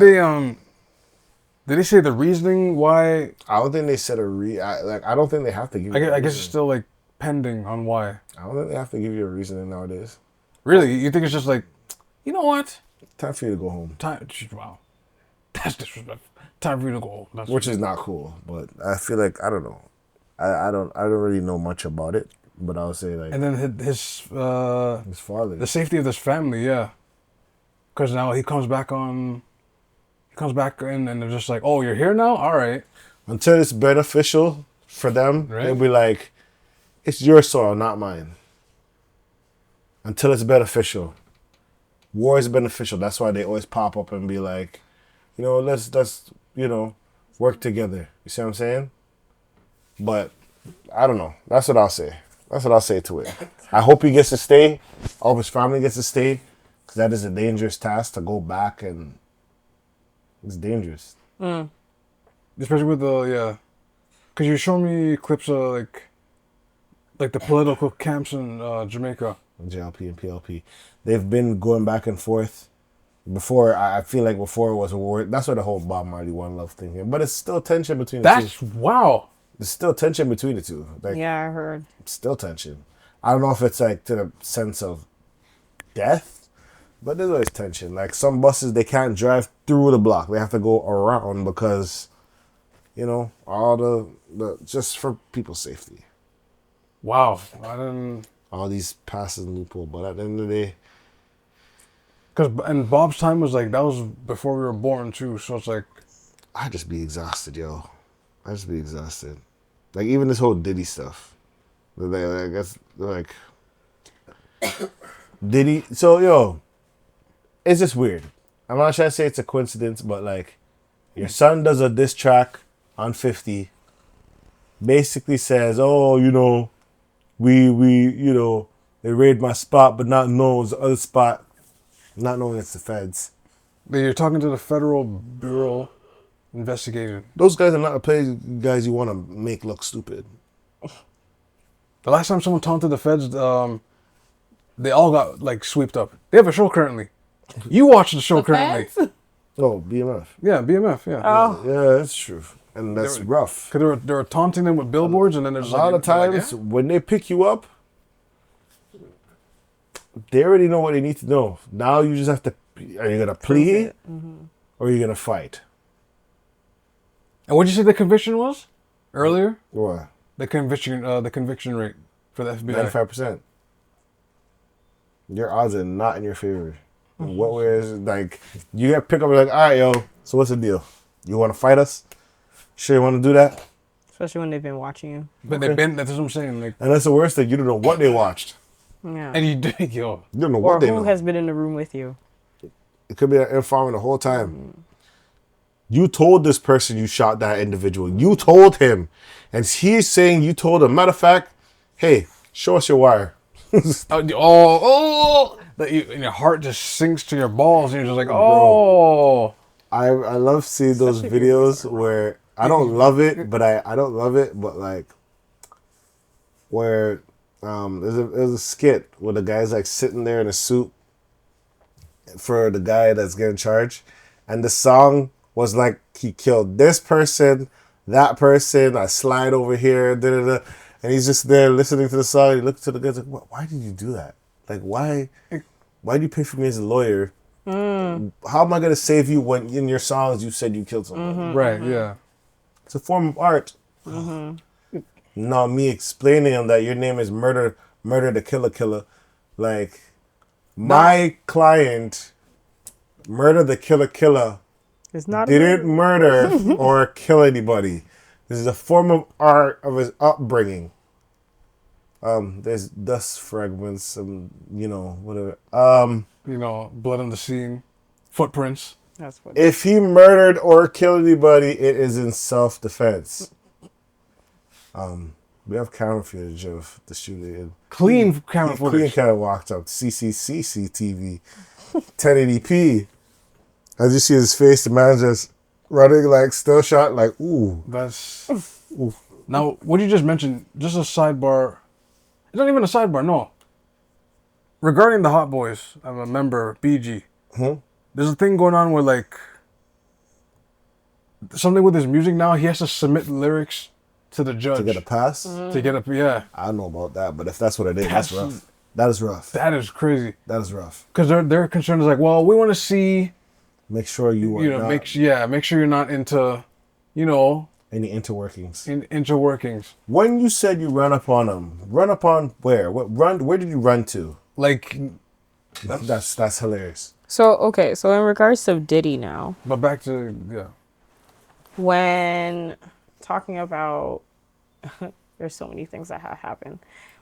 they say the reasoning why? I don't think they said I don't think they have to give you I guess it's still like pending on why. I don't think they have to give you a reasoning nowadays. Really? You think it's just like, you know what? Time for you to go home. Wow. That's disrespectful. Time for you to go home. Which is not cool. But I feel like, I don't know. I don't really know much about it. But I would say like. And then his father. The safety of this family, yeah. Because now he comes back in and they're just like, oh, you're here now? All right. Until it's beneficial for them, Right. they'll be like, it's your soil, not mine. Until it's beneficial. War is beneficial. That's why they always pop up and be like, you know, let's you know, work together. You see what I'm saying? But I don't know. That's what I'll say. That's what I'll say to it. I hope he gets to stay. I hope his family gets to stay. Because that is a dangerous task to go back and it's dangerous. Especially with because you show me clips of like the political camps in Jamaica. JLP and PLP. They've been going back and forth. Before, I feel like before it was a war. That's why the whole Bob Marley One Love thing here. But it's still tension between the two. Wow. There's still tension between the two. Like, Yeah, I heard. Still tension. I don't know if it's like to the sense of death, but there's always tension. Like some buses, they can't drive through the block. They have to go around because, you know, all the just for people's safety. Wow. I didn't. All these passes and loophole, but at the end of the day, and Bob's time was like that was before we were born too. So it's like I'd just be exhausted, yo. I'd just be exhausted. Like even this whole Diddy stuff. I guess like Diddy. So yo, it's just weird. I'm not trying to say it's a coincidence, but like your son does a diss track on 50. Basically says, oh, you know, we you know, they raid my spot, but not knowing it's the other spot, not knowing it's the feds. you're talking to the Federal Bureau investigating. Those guys are not the play guys you want to make look stupid. The last time someone taunted the feds, they all got like swept up. They have a show currently. You watch the show currently. Feds? Oh, BMF. Yeah, BMF. Yeah. Oh. Yeah, that's true. And that's rough. Because they were taunting them with billboards, and then there's A lot of times when they pick you up, they already know what they need to know. Now you just have to, are you going to plead or are you going to fight? And what did you say the conviction was earlier? What? The conviction rate for the FBI. 95%. Your odds are not in your favor. What way is it? Like, you get pick up and like, all right, yo, so what's the deal? You want to fight us? Sure you want to do that? Especially when they've been watching you. But they've been, that's what I'm saying. Like, And that's the worst thing. You don't know what they watched. Yeah. and you do, yo. You don't know Or what they who know. has been in the room with you. It could be an informant the whole time. You told this person you shot that individual. You told him. And he's saying you told him. Matter of fact, hey, show us your wire. That and your heart just sinks to your balls, and you're just like, oh. I love seeing those videos where I don't love it, but I don't love it, but like where there's a skit where the guy's like sitting there in a suit for the guy that's getting charged, and the song was like he killed this person, that person, I slide over here, da da da, and he's just there listening to the song. He looks to the guy like, why did you do that? Like why do you pay for me as a lawyer? How am I gonna save you when in your songs you said you killed someone? Right. Yeah. It's a form of art. No, me explaining him that your name is Murder the Killer. Like, my client, Murder the Killer, It's not didn't murder or kill anybody. This is a form of art of his upbringing. There's dust fragments, whatever. Blood on the scene, footprints. That's what. If he murdered or killed anybody, it is in self-defense. We have camera footage of the shooting. Clean camera Clean footage. kind of walked up. CCTV, 1080p. As you see his face, the man just running like still shot, like ooh. That's. Ooh. Now, what you just mentioned, just a sidebar. It's not even a sidebar, no. Regarding the Hot Boys, I'm a member, BG. There's a thing going on where, like, something with his music now, he has to submit lyrics to the judge. To get a pass? To get a, yeah. I don't know about that, but if that's what it is, that's rough. That is rough. That is crazy. That is rough. Because their concern is like, well, we want to see, Make sure you are not make sure you're not into, any interworkings. interworkings. When you said you run upon him, run upon where? Where did you run to? Like, That's hilarious. So in regards to Diddy now, but back to, yeah. when talking about, there's so many things that have happened.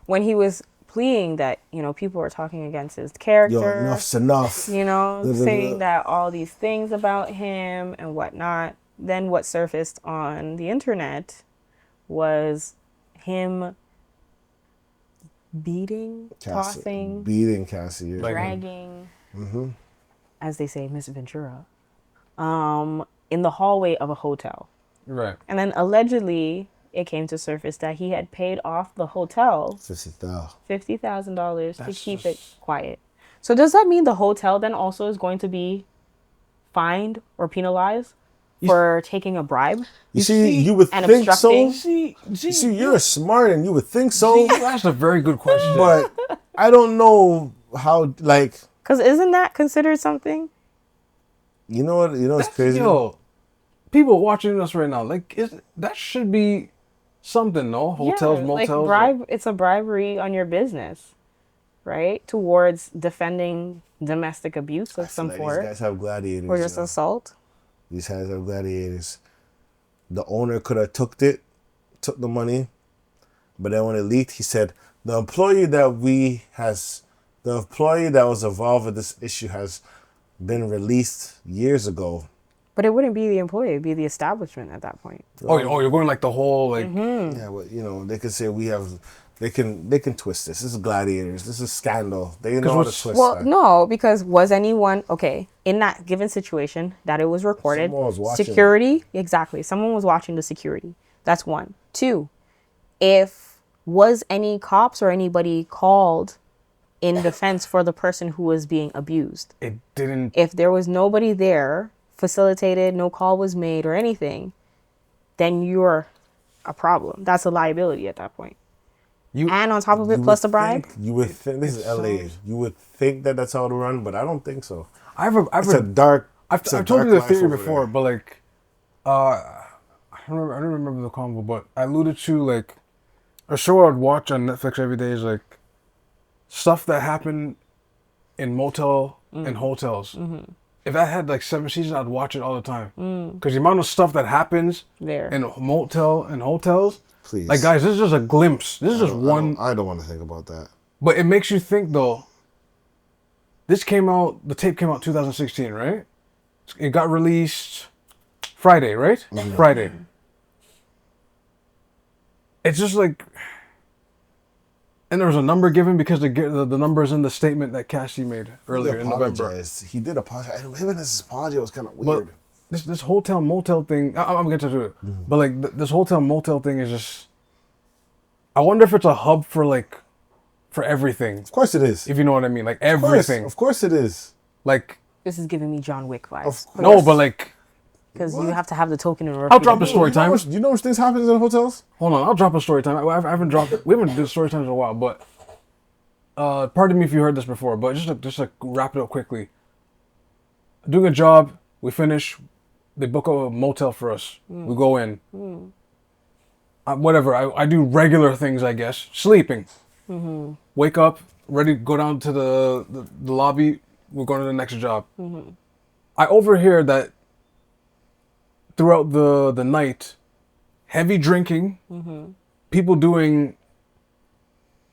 When he was pleading that, people were talking against his character. Yo, enough's enough. Saying that all these things about him and whatnot. Then what surfaced on the internet was him beating, tossing, Cassie. Yeah. dragging, as they say, Miss Ventura, in the hallway of a hotel. Right. And then allegedly, it came to surface that he had paid off the hotel $50,000 to keep it quiet. So does that mean the hotel then also is going to be fined or penalized for taking a bribe? You see, you would and think so. obstructing? You see, you're smart and you would think so. You asked a very good question. But I don't know how, like... Because isn't that considered something? You know what? You know what's crazy? Yo, people watching us right now, like, that should be something, no? Hotels, motels. Like it's a bribery on your business, right? Towards defending domestic abuse of some sort. These guys have gladiators. Or just assault. These guys have gladiators. The owner could have took the money, but then when it leaked, he said, the employee that was involved with this issue has been released years ago. But it wouldn't be the employee, it'd be the establishment at that point. Oh, you're going like the whole, like... Yeah, well, they could say they can twist this. This is gladiators. This is scandal. They know how to twist Well, that. no, because was anyone, in that given situation that it was recorded, Someone was watching. security, exactly, someone was watching the security. That's one. Two, was any cops or anybody called in defense for the person who was being abused? It didn't... If there was nobody there, facilitated, no call was made or anything, then you're a problem. That's a liability at that point. And on top of it, plus the bribe? You would think, this is LA. You would think that that's how to run, but I don't think so. I've told you the theory before, but like, I don't remember the convo, but I alluded to like a show I'd watch on Netflix every day is like stuff that happened in motel and hotels. Mm-hmm. If that had like 7 seasons, I'd watch it all the time. Because the amount of stuff that happens there in a motel and hotels. Please. Like, guys, this is just a glimpse. This is just one. I don't want to think about that. But it makes you think, though. The tape came out 2016, right? It got released Friday, right? Mm-hmm. Friday. It's just like... And there was a number given because the number's in the statement that Cassie made earlier in November. He did apologize. Him and his apology was kind of weird. But this hotel motel thing, I'm going to do it. Mm-hmm. But like this hotel motel thing is just... I wonder if it's a hub for like, for everything. Of course it is. If you know what I mean, like everything. Of course it is. Like, This is giving me John Wick vibes. no, but like, Because you have to have the token and I'll drop a story time. Do you know which things happen in hotels? Hold on, I'll drop a story time. I haven't dropped. We haven't done story times in a while, but pardon me if you heard this before, but just to wrap it up quickly. Doing a job, we finish. They book a motel for us. We go in. Whatever. I do regular things, I guess. Sleeping. Wake up, ready to go down to the lobby. We're going to the next job. I overhear that throughout the night, heavy drinking, people doing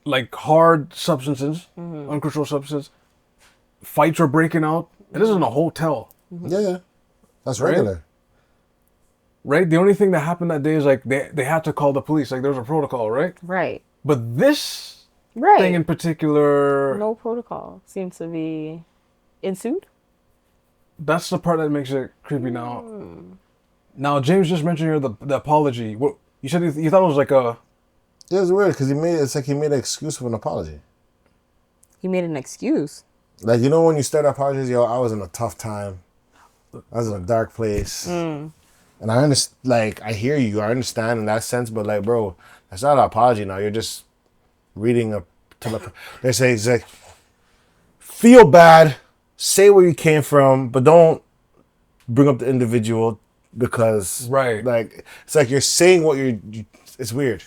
like hard substances, uncontrolled substances, fights are breaking out. And this is in a hotel. Yeah. That's regular. Right? The only thing that happened that day is like they had to call the police. Like there was a protocol, right? Right. But this thing in particular, no protocol seems to be ensued. That's the part that makes it creepy now. Now, James just mentioned here the apology. What you said? You thought it was like a... Yeah, it's weird because he made an excuse of an apology. He made an excuse. Like, you know when you start apologies, yo, I was in a tough time. I was in a dark place. And I understand, like, I hear you. I understand in that sense, but like, bro, that's not an apology now. You're just reading they say, it's like, feel bad, say where you came from, but don't bring up the individual because, like, it's like you're saying what it's weird.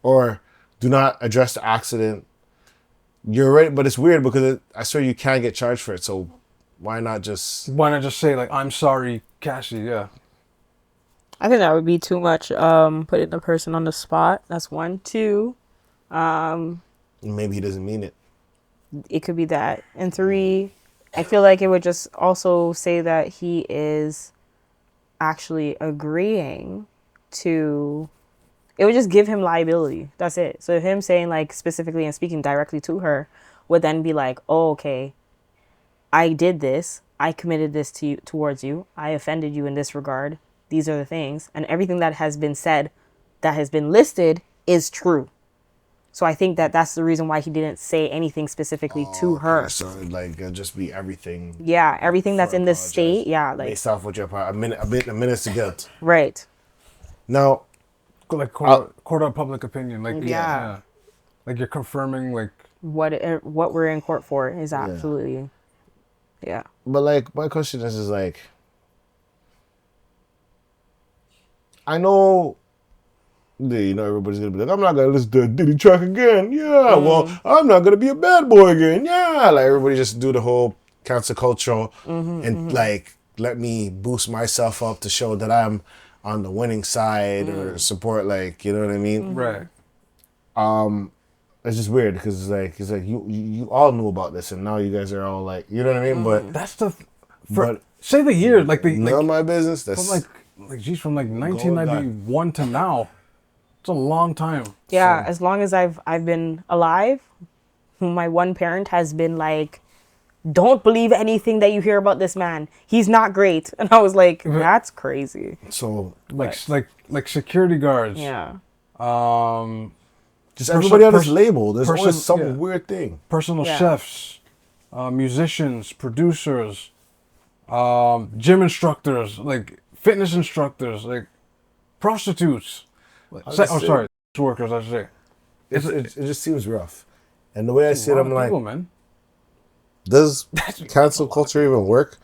Or do not address the accident. You're right, but it's weird because I swear you can't get charged for it, so why not just say, like, I'm sorry, Cassie, yeah. I think that would be too much, putting the person on the spot. That's 1. 2, maybe he doesn't mean it. It could be that. And 3, I feel like it would just also say that he is actually agreeing to... It would just give him liability. That's it. So him saying, like, specifically and speaking directly to her would then be like, oh, okay, I did this. I committed this towards you. I offended you in this regard. These are the things. And everything that has been said, that has been listed, is true. So I think that that's the reason why he didn't say anything specifically to her. So like just be everything. Yeah, everything that's in this state. Yeah, like based off what your part, a minute's to guilt. Right. Now, like court of public opinion, like yeah, like you're confirming like what we're in court for is absolutely, yeah. But like my question is like, I know. You know, everybody's gonna be like, I'm not gonna listen to a Diddy track again. Yeah, well, I'm not gonna be a bad boy again. Yeah, like everybody just do the whole cancel culture and like let me boost myself up to show that I'm on the winning side or support, like, you know what I mean? Right. It's just weird because it's like you all knew about this and now you guys are all like, you know what I mean? But that's say the year, like the none of my business. That's from from like 1991 to now. It's a long time. Yeah, as long as I've been alive, my one parent has been like, don't believe anything that you hear about this man. He's not great. And I was like, that's crazy. So like security guards. Yeah. Just everybody on this label. There's always some weird thing. Personal chefs, musicians, producers, gym instructors, like fitness instructors, like prostitutes. Sorry, workers, I should say. It just seems rough. And the way I see it, I'm like, people, man. Does cancel culture even work?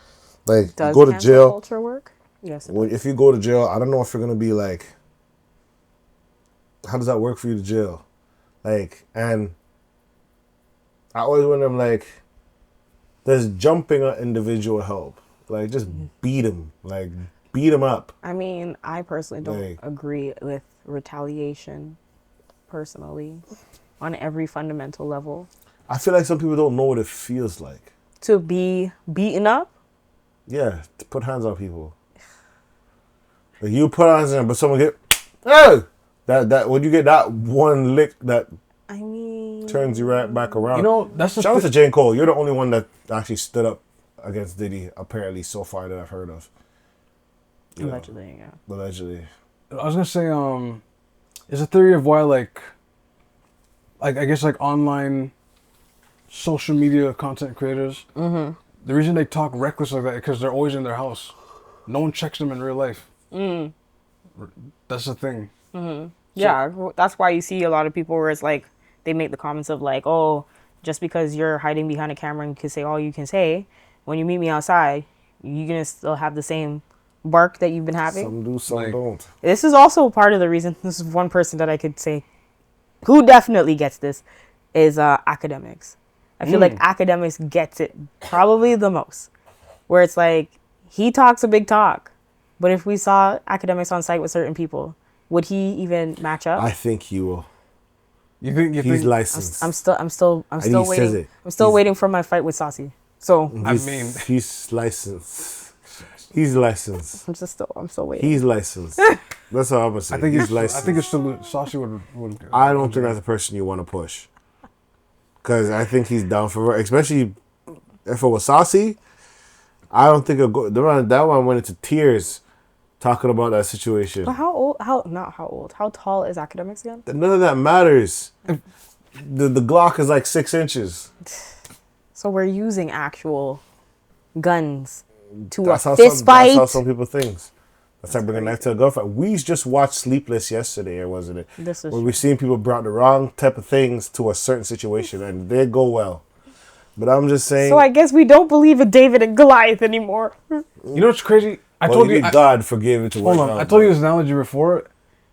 Like, does go to cancel jail. Culture work? Yes. If you go to jail, I don't know if you're gonna be like, how does that work for you to jail? Like, and I always wonder, I'm like, does jumping an individual help? Like, just beat him. Like, beat him up. I mean, I personally don't agree with retaliation, personally, on every fundamental level. I feel like some people don't know what it feels like. To be beaten up? Yeah, to put hands on people. Like you put hands on them, but someone get, hey! That when you get that one lick that turns you right back around. You know, that's the shout out to J. Cole. You're the only one that actually stood up against Diddy, apparently, so far that I've heard of. Allegedly, yeah. Allegedly. I was gonna say, is a theory of why like I guess like online social media content creators. Mm-hmm. The reason they talk reckless like that is because they're always in their house. No one checks them in real life. Mm. That's the thing. Mm-hmm. Yeah, that's why you see a lot of people where it's like they make the comments of like, oh, just because you're hiding behind a camera and can say all you can say, when you meet me outside, you're gonna still have the same bark that you've been having. Some do, some don't. This is also part of the reason. This is one person that I could say who definitely gets this is academics. I feel like academics gets it probably the most, where it's like he talks a big talk, but if we saw academics on site with certain people, would he even match up? I think he will. You think He's licensed? I'm still he waiting. says it. I'm still waiting for my fight with Saucy. So he's licensed. He's licensed. I'm still waiting. He's licensed. That's all I'm gonna say. I think he's licensed. I think it's still Saucy would. I don't think that's the person you want to push. Because I think he's down for, especially if it was Saucy. I don't think it'll go. That one went into tears talking about that situation. But how old? How tall is academics again? None of that matters. The Glock is like 6 inches. So we're using actual guns to That's a how fist fight. That's how some people think. That's like bringing a knife to a gunfight. We just watched Sleepless yesterday, or wasn't it? Where we've seen people brought the wrong type of things to a certain situation, and they go well. But I'm just saying. So I guess we don't believe in David and Goliath anymore. You know what's crazy? I told you God forgave it to hold on. I told you this analogy before,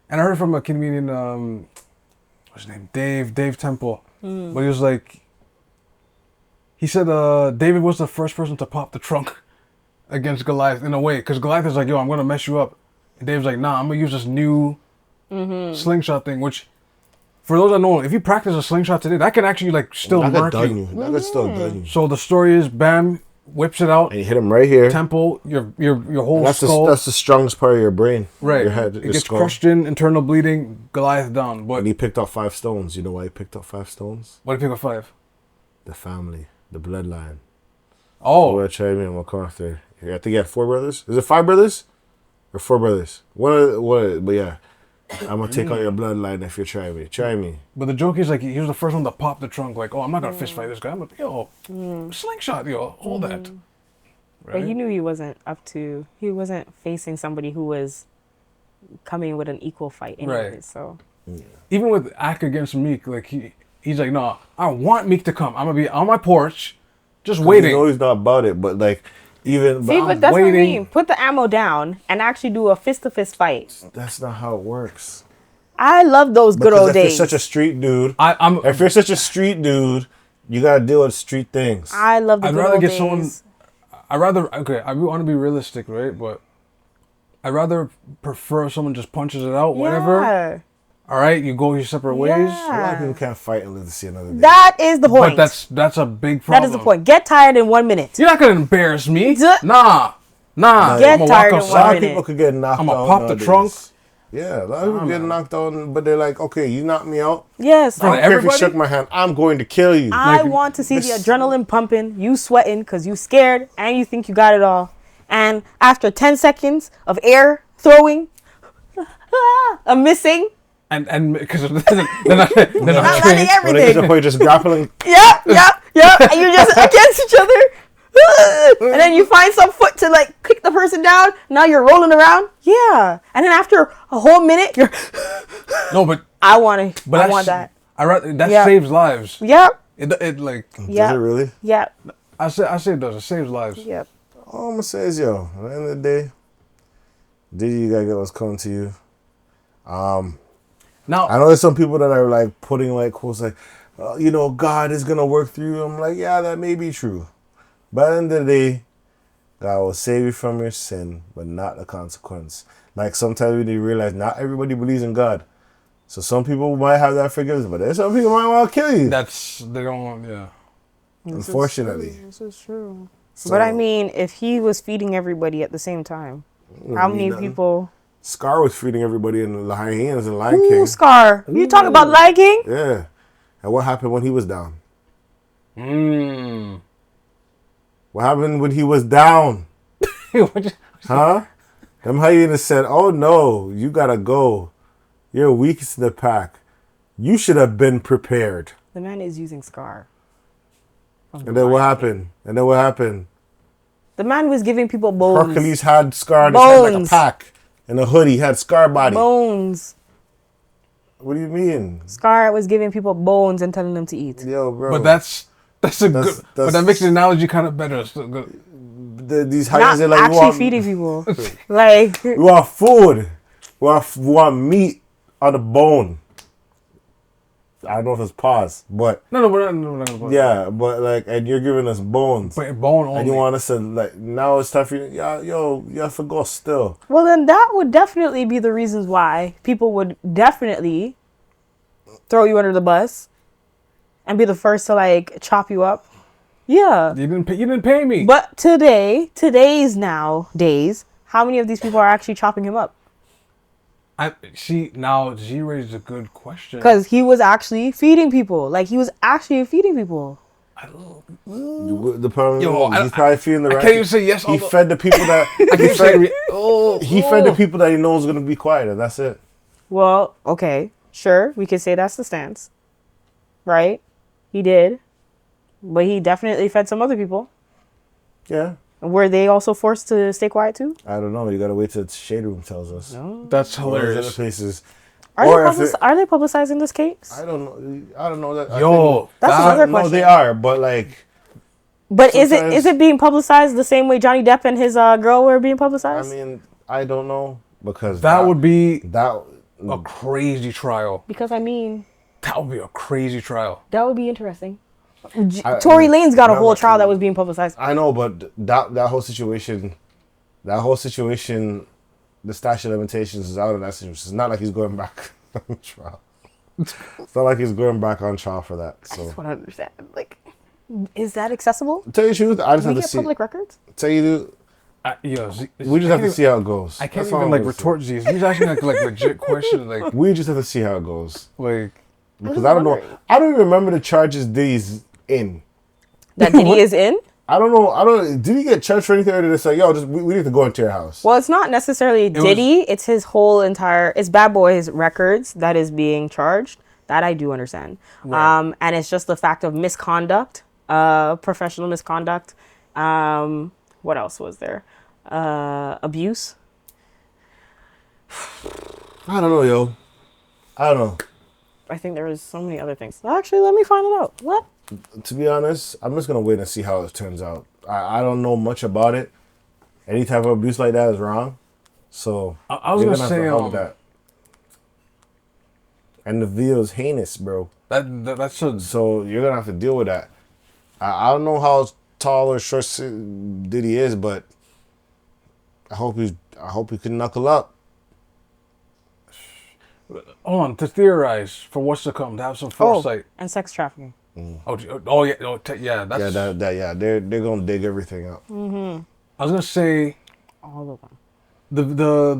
and I heard it from a comedian. What's his name? Dave Temple. But he was like, he said David was the first person to pop the trunk against Goliath in a way, because Goliath is like, yo, I'm gonna mess you up, and Dave's like, nah, I'm gonna use this new slingshot thing, which for those that know, if you practice a slingshot today, that can actually like still murk you. That could still done you. So the story is, bam, whips it out, and you hit him right here. Temple, your whole skull. That's the strongest part of your brain. Right. Your head. It gets crushed in, internal bleeding, Goliath down. But and he picked up 5 stones. You know why he picked up 5 stones? Why did he pick up 5? The family, the bloodline. Oh. We'll try me and MacArthur. I think he had 4 brothers. Is it 5 brothers? Or 4 brothers? But yeah. I'm going to take out your bloodline if you try me. Try me. But the joke is, like, he was the first one to pop the trunk. Like, oh, I'm not going to fist fight this guy. I'm like, yo, slingshot, yo, all that. Right? But he knew he wasn't facing somebody who was coming with an equal fight anyways, right. So. Yeah. Even with Ak against Meek, like, he's like, no, I want Meek to come. I'm going to be on my porch, just waiting. You know he's not about it, but, like, even... See, but that's what I mean. Put the ammo down and actually do a fist-to-fist fight. That's not how it works. I love those good old days. If you're such a street dude... If you're such a street dude, you got to deal with street things. I love the good old days. I want to be realistic, right? But I'd rather prefer someone just punches it out, whatever. All right, you go your separate ways. A lot of people can't fight and live to see another day. That is the point. But that's a big problem. That is the point. Get tired in 1 minute. You're not gonna embarrass me. Nah. Get tired in 1 minute. A lot of people could get knocked out. I'm gonna pop the trunk. Yeah, a lot of people get knocked out, but they're like, okay, you knocked me out. Yes. I don't care if you shook my hand. I'm going to kill you. I want to see the adrenaline pumping, you sweating because you scared and you think you got it all. And after 10 seconds of air throwing, a missing. And because they're not landing everything. They're just grappling. Yep. And you're just against each other. And then you find some foot to like kick the person down. Now you're rolling around. Yeah. And then after a whole minute, you're. No, but I want that. That saves lives. Yep. It like. Does it really? Yep. I say it does. It saves lives. Yep. All I'm gonna say is, yo, at the end of the day, Diddy, you gotta get what's coming to you. Now I know there's some people that are like putting like quotes like, God is gonna work through you. I'm like, yeah, that may be true. But at the end of the day, God will save you from your sin, but not the consequence. Like sometimes we need to realize not everybody believes in God. So some people might have that forgiveness, but there's some people might want to kill you. They don't want, yeah. Unfortunately. This is true. So, but I mean, if he was feeding everybody at the same time, how many people... Scar was feeding everybody in the hyenas and Lion King. Scar. You talk about Lion King? Yeah. And what happened when he was down? What happened when he was down? Huh? Them hyenas said, oh no, you gotta go. You're weakest in the pack. You should have been prepared. The man is using Scar. And then what happened? The man was giving people bones. Hercules had Scar in his head like a pack. In a hoodie, had Scar body. Bones. What do you mean? Scar was giving people bones and telling them to eat. Yo, bro. But that's good. But that makes the analogy kind of better. So good. These Not hyenas are like actually feeding people. Like we want food. We want meat on the bone. I don't know if it's pause, but No, we're not gonna. yeah, but like, and you're giving us bones, But bone only. and you want us to like now it's time for you. Yeah, yo, you have to go still. well, then that would definitely be the reasons why people would definitely throw you under the bus and be the first to like chop you up. Yeah. You didn't pay me. But today's nowadays, how many of these people are actually chopping him up? I see now. G raised a good question. Because he was actually feeding people. Like he was actually feeding people. The problem Yo, is he's probably feeling the right. I can't even say yes. He fed the people that he fed the people that he knows gonna be quiet, and that's it. Well, okay, sure, we could say that's the stance, right? He did, but he definitely fed some other people. Yeah. Were they also forced to stay quiet too? I don't know. You gotta wait till the Shade Room tells us. No. That's Or other hilarious. places. Are they publicizing this case? I don't know. I don't know that. Yo, That's another No, question. they are, but like. But is sometimes- it being publicized the same way Johnny Depp and his girl were being I publicized? mean, I don't know because that would be that. a crazy trial. Because I mean, That would be a crazy trial. that would be interesting. Tory Lanez got a whole trial that was being publicized. I know, but that whole situation, the statute of limitations is out of that situation. It's not like he's going back on trial. It's not like he's going back on trial for that. I So, just want to understand, like, is that accessible? tell you the truth, I just Can have we to get see. public records? Tell you, we just have to see how it goes. I can't That's all even I'm like gonna say. retort these. He's asking like legit questions. Like We just have to see how it goes because I'm I don't know. wondering. I don't even remember the charges Diddy's in. That Diddy is in? I don't know. Did he get charged for anything, or did they say, "Yo, we need to go into your house"? Well, it's not necessarily Diddy. It's his whole entire. It's Bad Boy's records that is being charged. That I do understand. Right. And it's just the fact of misconduct, professional misconduct. What else was there? Abuse. I don't know, yo. I don't know. I think there was so many other things. Actually, let me find it out. What? To be honest, I'm just gonna wait and see how it turns out. I don't know much about it. Any type of abuse like that is wrong. So I was you're gonna have say, to help with that. And the video is heinous, bro. that's a So you're gonna have to deal with that. I don't know how tall or short Diddy is, but I hope he can knuckle up. hold on to theorize for what's to come. To have some foresight. And sex trafficking. Oh yeah. Yeah. That's. They're gonna dig everything up. I was gonna say All of them.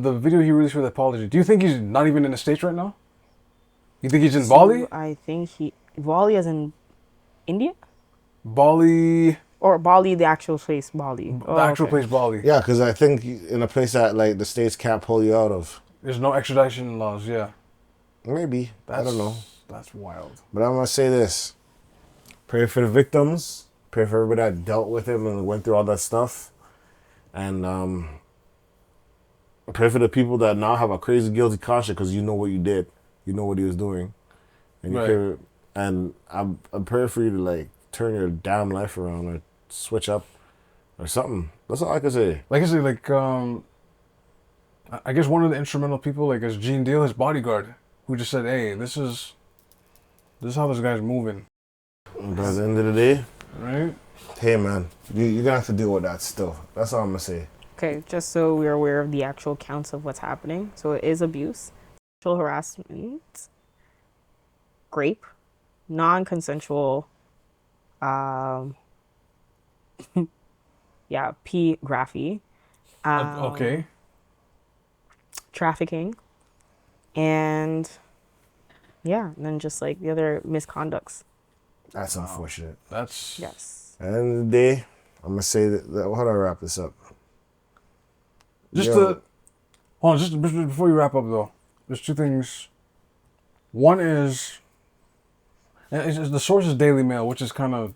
the video he released for the apology. Do you think he's not even in the States right now? You think he's in Bali? I think Bali as in India? Bali, Or Bali, the actual place, Bali. the actual place, Bali. Yeah, because I think in a place that like the states can't pull you out of. There's no extradition laws. Yeah. Maybe. I don't know. That's wild. But I'm gonna say this: pray for the victims, pray for everybody that dealt with him and went through all that stuff, and pray for the people that now have a crazy guilty conscience because you know what you did, you know what he was doing, and you Right. pray, and I'm praying for you to like turn your damn life around or switch up or something. That's all I can say. Like I said, like I guess one of the instrumental people, like, is Gene Deal, his bodyguard, who just said, "Hey, this is how this guy's moving." But at the end of the day, Right? hey man, you're gonna have to deal with that still. That's all I'm gonna say. Okay, just so we're aware of the actual counts of what's happening. So it is abuse, sexual harassment, rape, non-consensual, pornography, Okay. trafficking, and and then just like the other misconducts. That's unfortunate. That's Yes. At the end of the day, I'm gonna say that how do I wrap this up? just Yo. hold on, just before you wrap up though. There's two things One is the source is Daily Mail, which is kind of,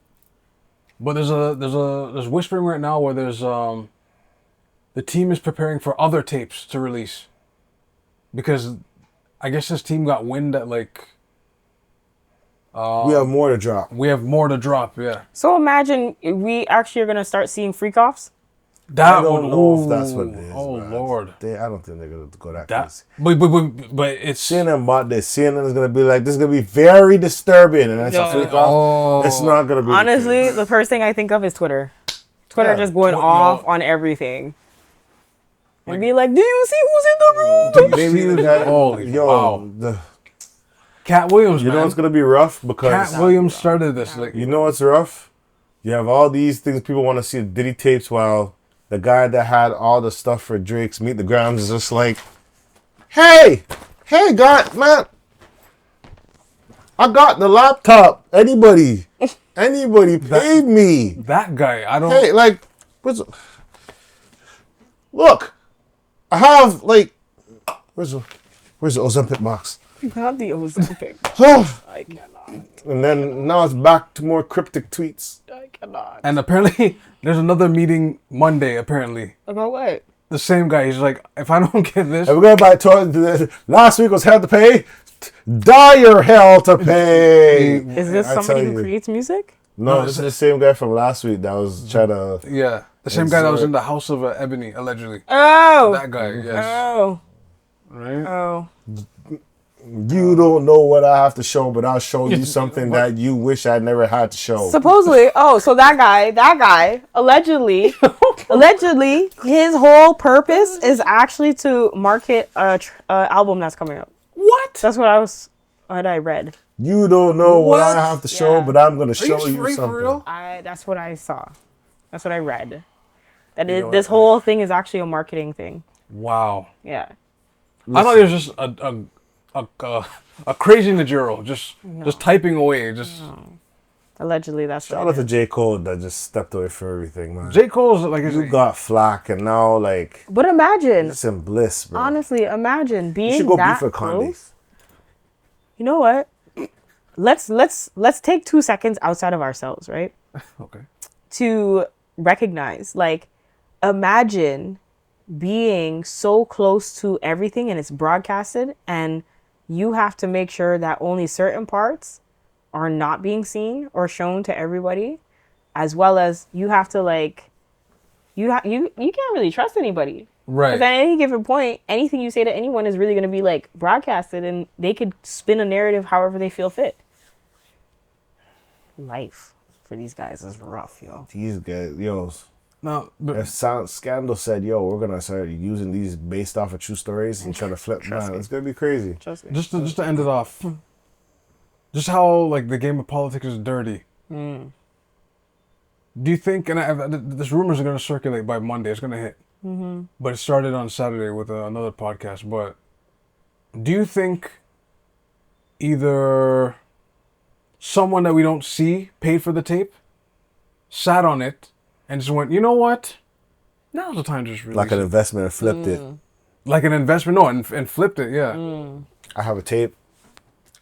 but there's whispering right now where there's the team is preparing for other tapes to release, because I guess this team got wind that like we have more to drop. we have more to drop. Yeah, So imagine we actually are gonna start seeing freak-offs. that I don't would, know if that's what it is. Oh man. Lord, I don't think they're gonna go that that crazy. but it's CNN bought this. CNN is gonna be like, this is gonna be very disturbing, and that's a freak off. It's not gonna be. Honestly, the first thing I think of is Twitter. Twitter just going off on everything. And be like, do you see who's in the room? Maybe that. Holy wow. The Cat Williams, You man. know it's gonna be rough because Cat Williams started this. Like, you know what's rough? You have all these things people want to see Diddy tapes while the guy that had all the stuff for Drake's Meet the Grams is just like, hey, God, man, I got the laptop. Anybody paid me. that guy, I don't. Hey, like, look, I have like, where's the Ozempic box? Not the Ozempic. I cannot. And then now it's back to more cryptic tweets. I cannot. And apparently, there's another meeting Monday. Apparently, About what? the same guy. He's like, if I don't get this, And we're gonna buy last week was hell to pay. Dire hell to pay. Is this I somebody tell who you. creates music? No, this is the same guy from last week that was trying to. yeah, the same guy that was in the House of Ebony, allegedly. Oh. That guy, yes. Oh. Right? Oh. You don't know what I have to show, but I'll show you something that you wish I never had to show. Supposedly, so that guy, allegedly, his whole purpose is actually to market a album that's coming out. What? That's what I read. You don't know what I have to show, Yeah. but I'm gonna Are show you you for something. real? That's what I saw. That's what I read. That know this what? whole thing is actually a marketing thing. Wow. Yeah. I thought it was just a crazy Najiro, just typing away. Just Allegedly, that's Shout what out to J. Cole that just stepped away from everything, man. J. Cole's like, You got flack, and now like But imagine, it's in bliss, bro. honestly, imagine you being should go that beef with Kanye. close. You know what? Let's take 2 seconds outside of ourselves, right? okay. To recognize, like, imagine being so close to everything and it's broadcasted, and you have to make sure that only certain parts are not being seen or shown to everybody, as well as you have to like you can't really trust anybody. Right. Because at any given point, anything you say to anyone is really going to be like broadcasted, and they could spin a narrative however they feel fit. Life for these guys is rough, yo. These guys, yo. No, but If Scandal said, "Yo, we're gonna start using these based off of true stories and try to flip," man, it's gonna be crazy. Trust me. just to end it off, just how like the game of politics is dirty. Do you think? And this rumors are going to circulate by Monday. It's going to hit. But it started on Saturday with another podcast. But do you think either someone that we don't see paid for the tape, sat on it, and just went, you know what? Now's the time to just release Like an it. investment and flipped it. Like an investment, no, and flipped it, yeah. I have a tape.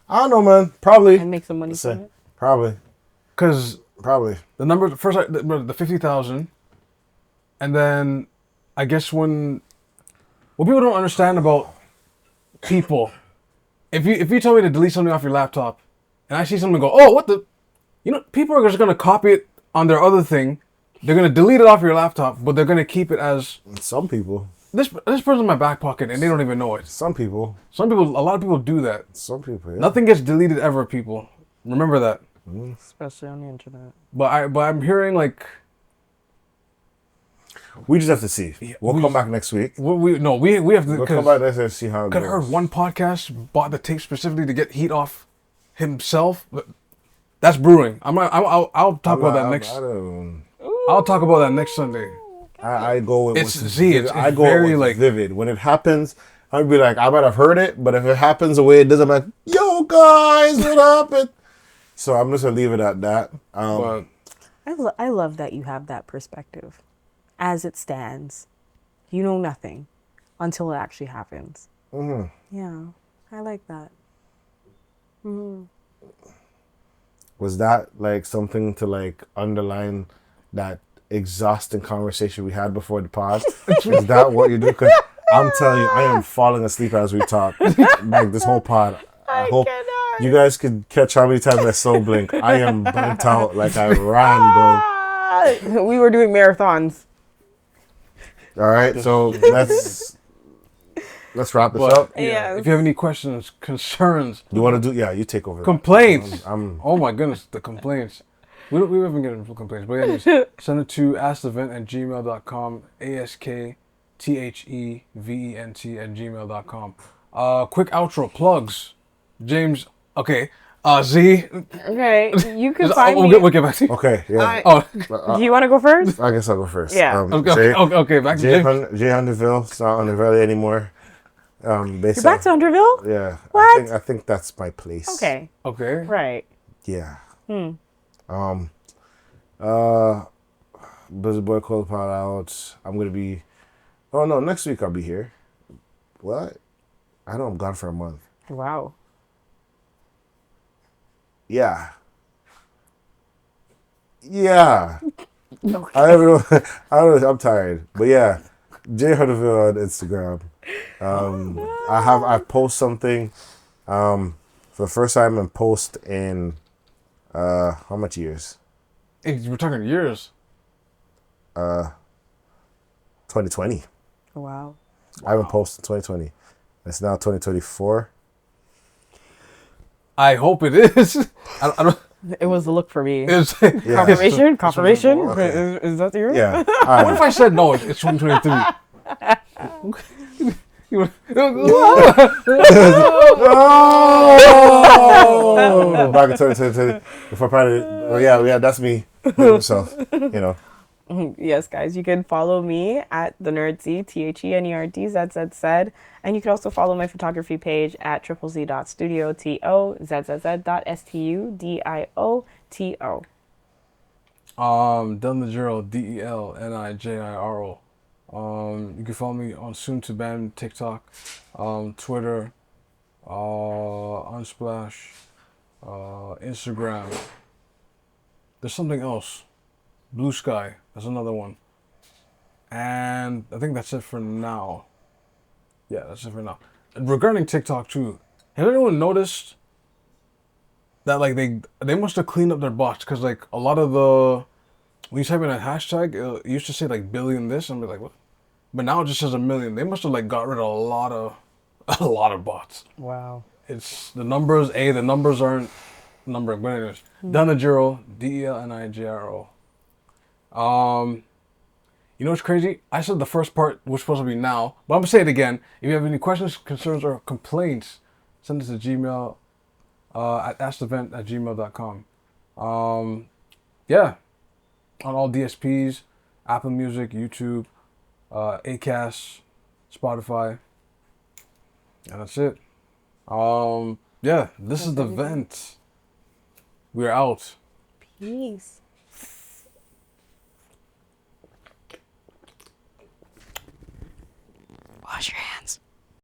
I don't know, man. Probably. And make some money from it. Probably. Because Probably. the number, first, the 50,000, and then I guess what people don't understand about people, if you tell me to delete something off your laptop, and I see someone go, oh, what the, people are just going to copy it on their other thing, they're going to delete it off your laptop, but they're going to keep it as, Some people. this person's in my back pocket, and they don't even know it. Some people. A lot of people do that. Some people. Yeah. Nothing gets deleted ever, people. Remember that. Especially on the internet. But I'm hearing like, We just have to see. We'll come back next week. we have to, We'll come back next week and see how it I goes. heard one podcast bought the tape specifically to get heat off himself. But that's brewing. I'll talk about that next. I'll talk about that next Sunday. I go with It's what's Z, vivid. it's I go very, with like- vivid. When it happens, I'd be like, I might have heard it, but if it happens the way it does, I'm like, yo guys, what happened? So I'm just gonna leave it at that. But I love that you have that perspective. As it stands, you know nothing until it actually happens. Yeah, I like that. Was that like something to like underline that exhausting conversation we had before the pod? Is that what you do? Because I'm telling you, I am falling asleep as we talk. Like this whole pod. I hope cannot. you guys could catch how many times I so blink. I am burnt out. Like I ran, bro. We were doing marathons. All right, so let's wrap this up. Yes. If you have any questions, concerns, You want to do? Yeah, you take over. complaints. I'm Oh my goodness, the complaints. We haven't getting complaints, but yeah, send it to askthevent@gmail.com. ASKTHEVENT@gmail.com. Quick outro plugs. James. Okay. Z. Okay, you can find me. We'll get back to you. okay. Yeah. Oh. Do you want to go first? I guess I'll go first. Yeah. Okay. Back to James. Jay Hunterville. It's not Hunterville anymore. You're back to Hunterville? Yeah. What? I think that's my place. Okay. Okay. Right. Yeah. Busy Boy Cold Pod out. I'm gonna be. Oh no, next week I'll be here. What? I know I'm gone for a month. Wow. Yeah. I don't know. I'm tired, but yeah, Jay Hunterville on Instagram. I post something. For the first time in post in how much years? Hey, we're talking years. 2020. Wow. I haven't posted in 2020. It's now 2024. I hope it is. I don't. It was a look for me. It's, Confirmation? Confirmation? Okay. Is that yours? Yeah. What if I said no? It's 2023. Oh! Back in 2020. Before probably. Oh yeah, that's me. Myself. You know. Yes, guys, you can follow me at the Nerdsy, TheNerdZ, and you can also follow my photography page at ZZZ.studio, TOZZZ.STUDIOTO. Delnigiro, DELNIJIRO. You can follow me on Soon to Ban, TikTok, Twitter, Unsplash, Instagram. There's something else. Blue Sky. That's another one. And I think that's it for now. Yeah, that's it for now. Regarding TikTok too, has anyone noticed that like they must have cleaned up their bots? Because like a lot of when you type in a hashtag, it used to say like billion this, and be like, what? But now it just says a million. They must have like got rid of a lot of bots. Wow. It's the numbers. The numbers aren't numbering. But anyways, Delnigiro, DELNIGRO. You know what's crazy? I said the first part was supposed to be now, but I'm gonna say it again. If you have any questions, concerns, or complaints, send us to Gmail at askthevent@gmail.com. Yeah, on all DSPs, Apple Music, YouTube, Acast, Spotify, and that's it. Yeah, this is the vent. We're out. Peace. Wash your hands.